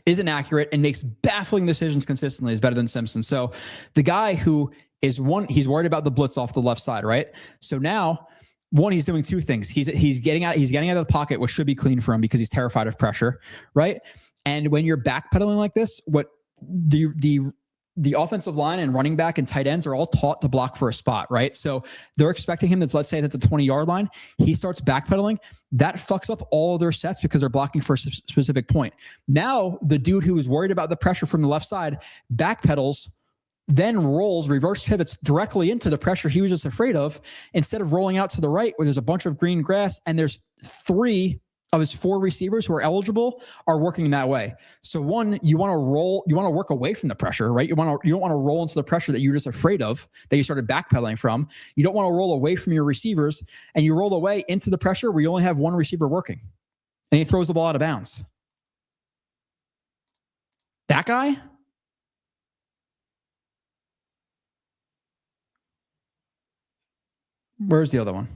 S1: is inaccurate and makes baffling decisions consistently, is better than Simpson. So the guy who is he's worried about the blitz off the left side, right? So now, he's doing 2 things. He's getting out of the pocket, which should be clean for him because he's terrified of pressure, right? And when you're backpedaling like this, what the offensive line and running back and tight ends are all taught to block for a spot, right? So they're expecting him let's say that's the 20-yard line. He starts backpedaling. That fucks up all of their sets because they're blocking for a specific point. Now, the dude who was worried about the pressure from the left side backpedals, then rolls, reverse pivots directly into the pressure he was just afraid of, instead of rolling out to the right where there's a bunch of green grass and there's 3 of his 4 receivers who are eligible are working in that way. So you want to work away from the pressure, right? You don't want to roll into the pressure that you're just afraid of, that you started backpedaling from. You don't want to roll away from your receivers, and you roll away into the pressure where you only have 1 receiver working, and he throws the ball out of bounds. That guy? Where's the other one?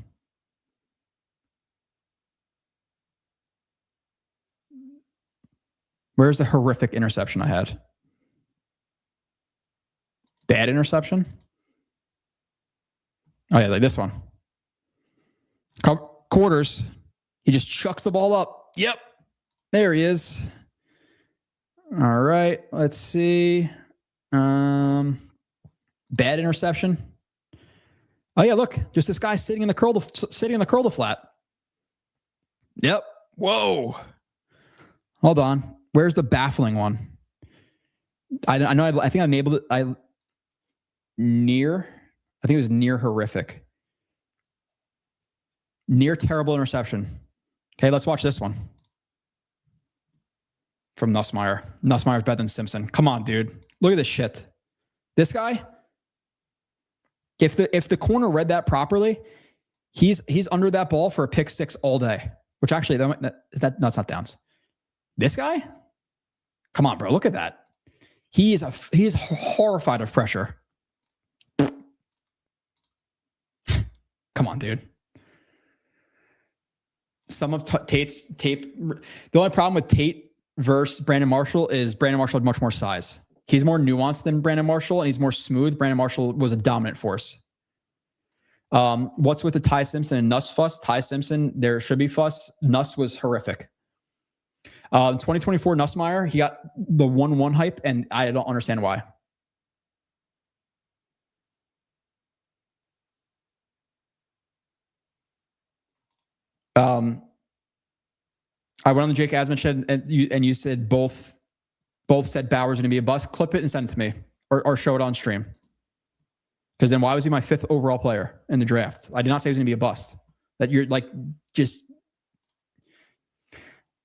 S1: Where's the horrific interception I had? Bad interception? Oh, yeah, like this one. Quarters. He just chucks the ball up. Yep. There he is. All right. Let's see. Bad interception. Oh, yeah, look. Just this guy sitting in the curl to flat. Yep. Whoa. Hold on. Where's the baffling one? I think I enabled it. I think it was near horrific. Near terrible interception. Okay, let's watch this one. From Nussmeier. Nussmeier's better than Simpson. Come on, dude. Look at this shit. This guy, if the corner read that properly, he's under that ball for a pick 6 all day. Which actually, that's not downs. This guy? Come on, bro. Look at that. He is horrified of pressure. Come on, dude. Some of Tate's tape. The only problem with Tate versus Brandon Marshall is Brandon Marshall had much more size. He's more nuanced than Brandon Marshall, and he's more smooth. Brandon Marshall was a dominant force. What's with the Ty Simpson and Nuss fuss? Ty Simpson, there should be fuss. Nuss was horrific. 2024 Nussmeier, he got the 1-1 hype, and I don't understand why. I went on the Jake Asman shed, and you said both said Bowers going to be a bust. Clip it and send it to me, or show it on stream. Because then why was he my 5th overall player in the draft? I did not say he was going to be a bust. That you're like just.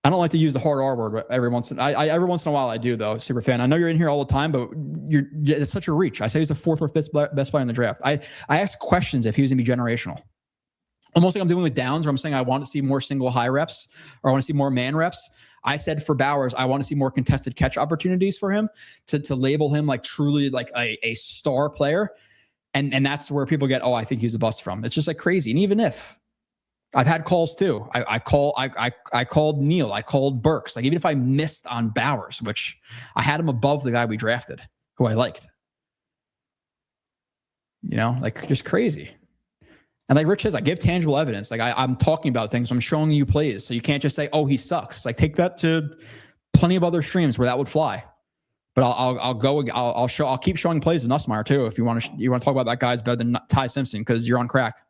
S1: I don't like to use the hard R word every once in a while. I do though. Super fan. I know you're in here all the time, but it's such a reach. I say he's the 4th or 5th best player in the draft. I asked questions if he was going to be generational. Almost like I'm doing with Downs, where I'm saying I want to see more single high reps, or I want to see more man reps. I said for Bowers, I want to see more contested catch opportunities for him to label him like truly like a star player. And that's where people get, oh, I think he's a bust from. It's just like crazy. And even if I've had calls too. I called Neal. I called Burks. Like even if I missed on Bowers, which I had him above the guy we drafted, who I liked. You know, like just crazy. And like Rich says, I give tangible evidence. Like I'm talking about things. I'm showing you plays. So you can't just say, oh, he sucks. Like take that to plenty of other streams where that would fly. But I'll keep showing plays of Nussmeier too. If you want to talk about that guy's better than Ty Simpson because you're on crack.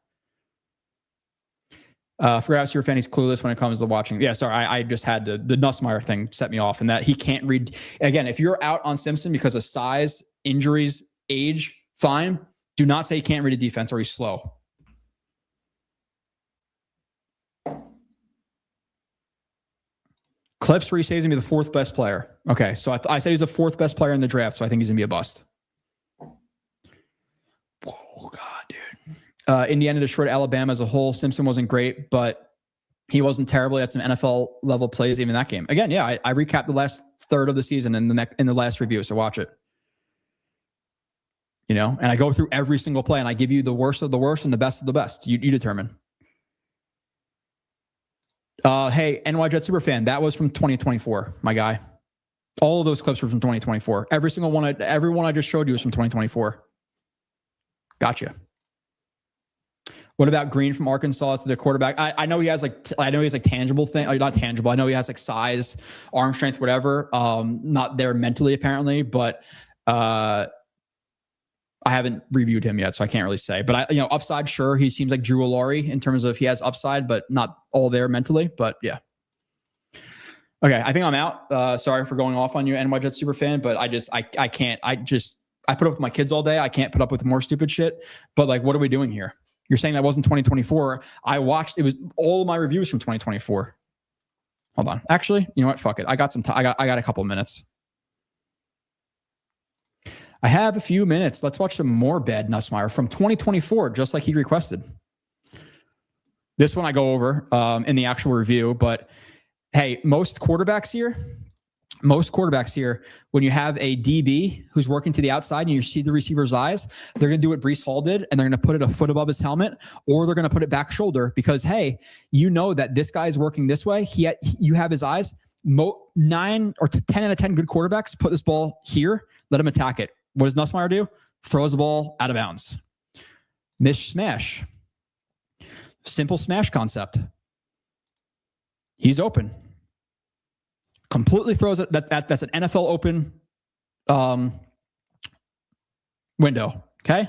S1: Forgot you're a fan. He's clueless when it comes to watching. Yeah, sorry. I just had the Nussmeier thing set me off, and that he can't read. Again, if you're out on Simpson because of size, injuries, age, fine. Do not say he can't read a defense or he's slow. Clips where he says he's going to be the fourth best player. Okay, so I said he's the fourth best player in the draft, so I think he's going to be a bust. Whoa, God, dude. Indiana destroyed Alabama as a whole. Simpson wasn't great, but he wasn't terrible. He had some NFL-level plays even in that game. Again, yeah, I recapped the last third of the season in the last review, so watch it. You know, and I go through every single play, and I give you the worst of the worst and the best of the best. You determine. Hey, NY Jet Superfan, that was from 2024, my guy. All of those clips were from 2024. Every one I just showed you was from 2024. Gotcha. What about Green from Arkansas as the quarterback? I know he has like tangible thing, not tangible. I know he has like size, arm strength, whatever. Not there mentally apparently, but I haven't reviewed him yet, so I can't really say. But upside, sure, he seems like Drew Olari in terms of he has upside, but not all there mentally. But yeah. Okay, I think I'm out. Sorry for going off on you, NY Jet super fan, but I can't. I put up with my kids all day. I can't put up with more stupid shit. But like, what are we doing here? You're saying that wasn't 2024. I watched. It was all of my reviews from 2024. Hold on. Actually, you know what? Fuck it. I got some. I got a couple of minutes. I have a few minutes. Let's watch some more bad Nussmeier from 2024, just like he requested. This one I go over in the actual review, but hey, most quarterbacks here, when you have a DB who's working to the outside and you see the receiver's eyes, they're going to do what Breece Hall did, and they're going to put it a foot above his helmet, or they're going to put it back shoulder because, hey, you know that this guy is working this way. You have his eyes. 9 or 10 out of 10 good quarterbacks put this ball here, let him attack it. What does Nussmeier do? Throws the ball out of bounds. Mish smash. Simple smash concept. He's open. Completely throws it. That's an NFL open window. Okay?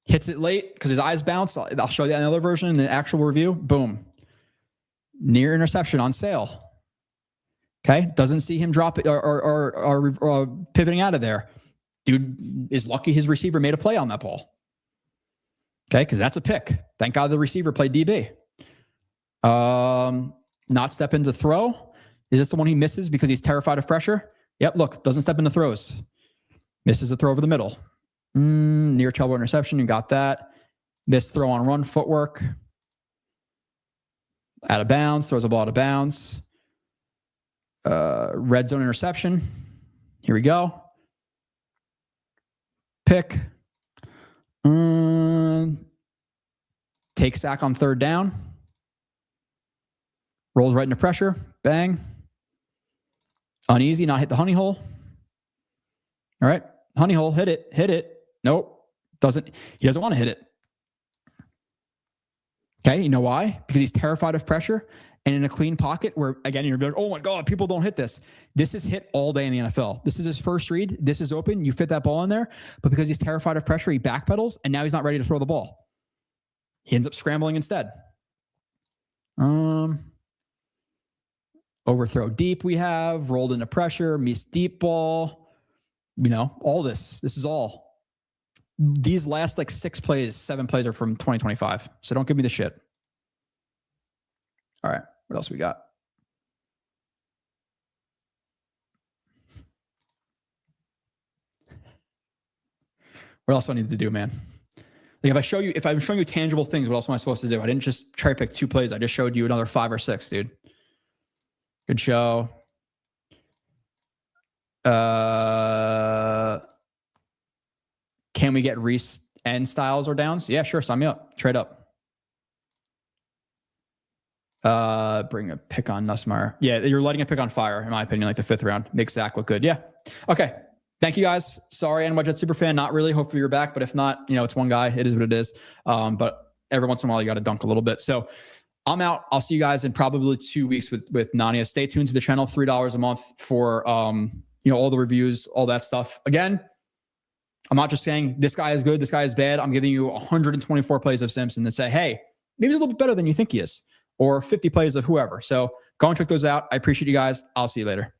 S1: Hits it late because his eyes bounce. I'll show you another version in the actual review. Boom. Near interception on sale. Okay? Doesn't see him drop it or pivoting out of there. Dude is lucky his receiver made a play on that ball. Okay, because that's a pick. Thank God the receiver played DB. Not step into throw. Is this the one he misses because he's terrified of pressure? Yep, look, doesn't step into throws. Misses a throw over the middle. Near trouble interception, you got that. This throw on run footwork. Out of bounds, throws a ball out of bounds. Red zone interception. Here we go. Pick. Take sack on third down. Rolls right into pressure. Bang. Uneasy, not hit the honey hole. All right. Honey hole, hit it. Hit it. Nope. He doesn't want to hit it. Okay. You know why? Because he's terrified of pressure. And in a clean pocket where, again, you're like, oh my God, people don't hit this. This is hit all day in the NFL. This is his first read. This is open. You fit that ball in there. But because he's terrified of pressure, he backpedals, and now he's not ready to throw the ball. He ends up scrambling instead. Overthrow deep we have. Rolled into pressure. Missed deep ball. You know, all this. This is all. These last like 7 plays are from 2025. So don't give me the shit. All right. What else we got? What else do I need to do, man? Like if I'm showing you tangible things, what else am I supposed to do? I didn't just try to pick 2 plays. I just showed you another 5 or 6, dude. Good show. Can we get Reese and Styles or downs? Yeah, sure. Sign me up. Trade up. Bring a pick on Nussmeier. Yeah, you're letting a pick on fire, in my opinion, like the 5th round. Makes Zach look good. Yeah. Okay. Thank you guys. Sorry, NY Jet Superfan. Not really. Hopefully you're back. But if not, it's one guy. It is what it is. But every once in a while, you got to dunk a little bit. So I'm out. I'll see you guys in probably 2 weeks with Nania. Stay tuned to the channel. $3 a month for, all the reviews, all that stuff. Again, I'm not just saying this guy is good, this guy is bad. I'm giving you 124 plays of Simpson and say, hey, maybe he's a little bit better than you think he is, or 50 plays of whoever. So go and check those out. I appreciate you guys. I'll see you later.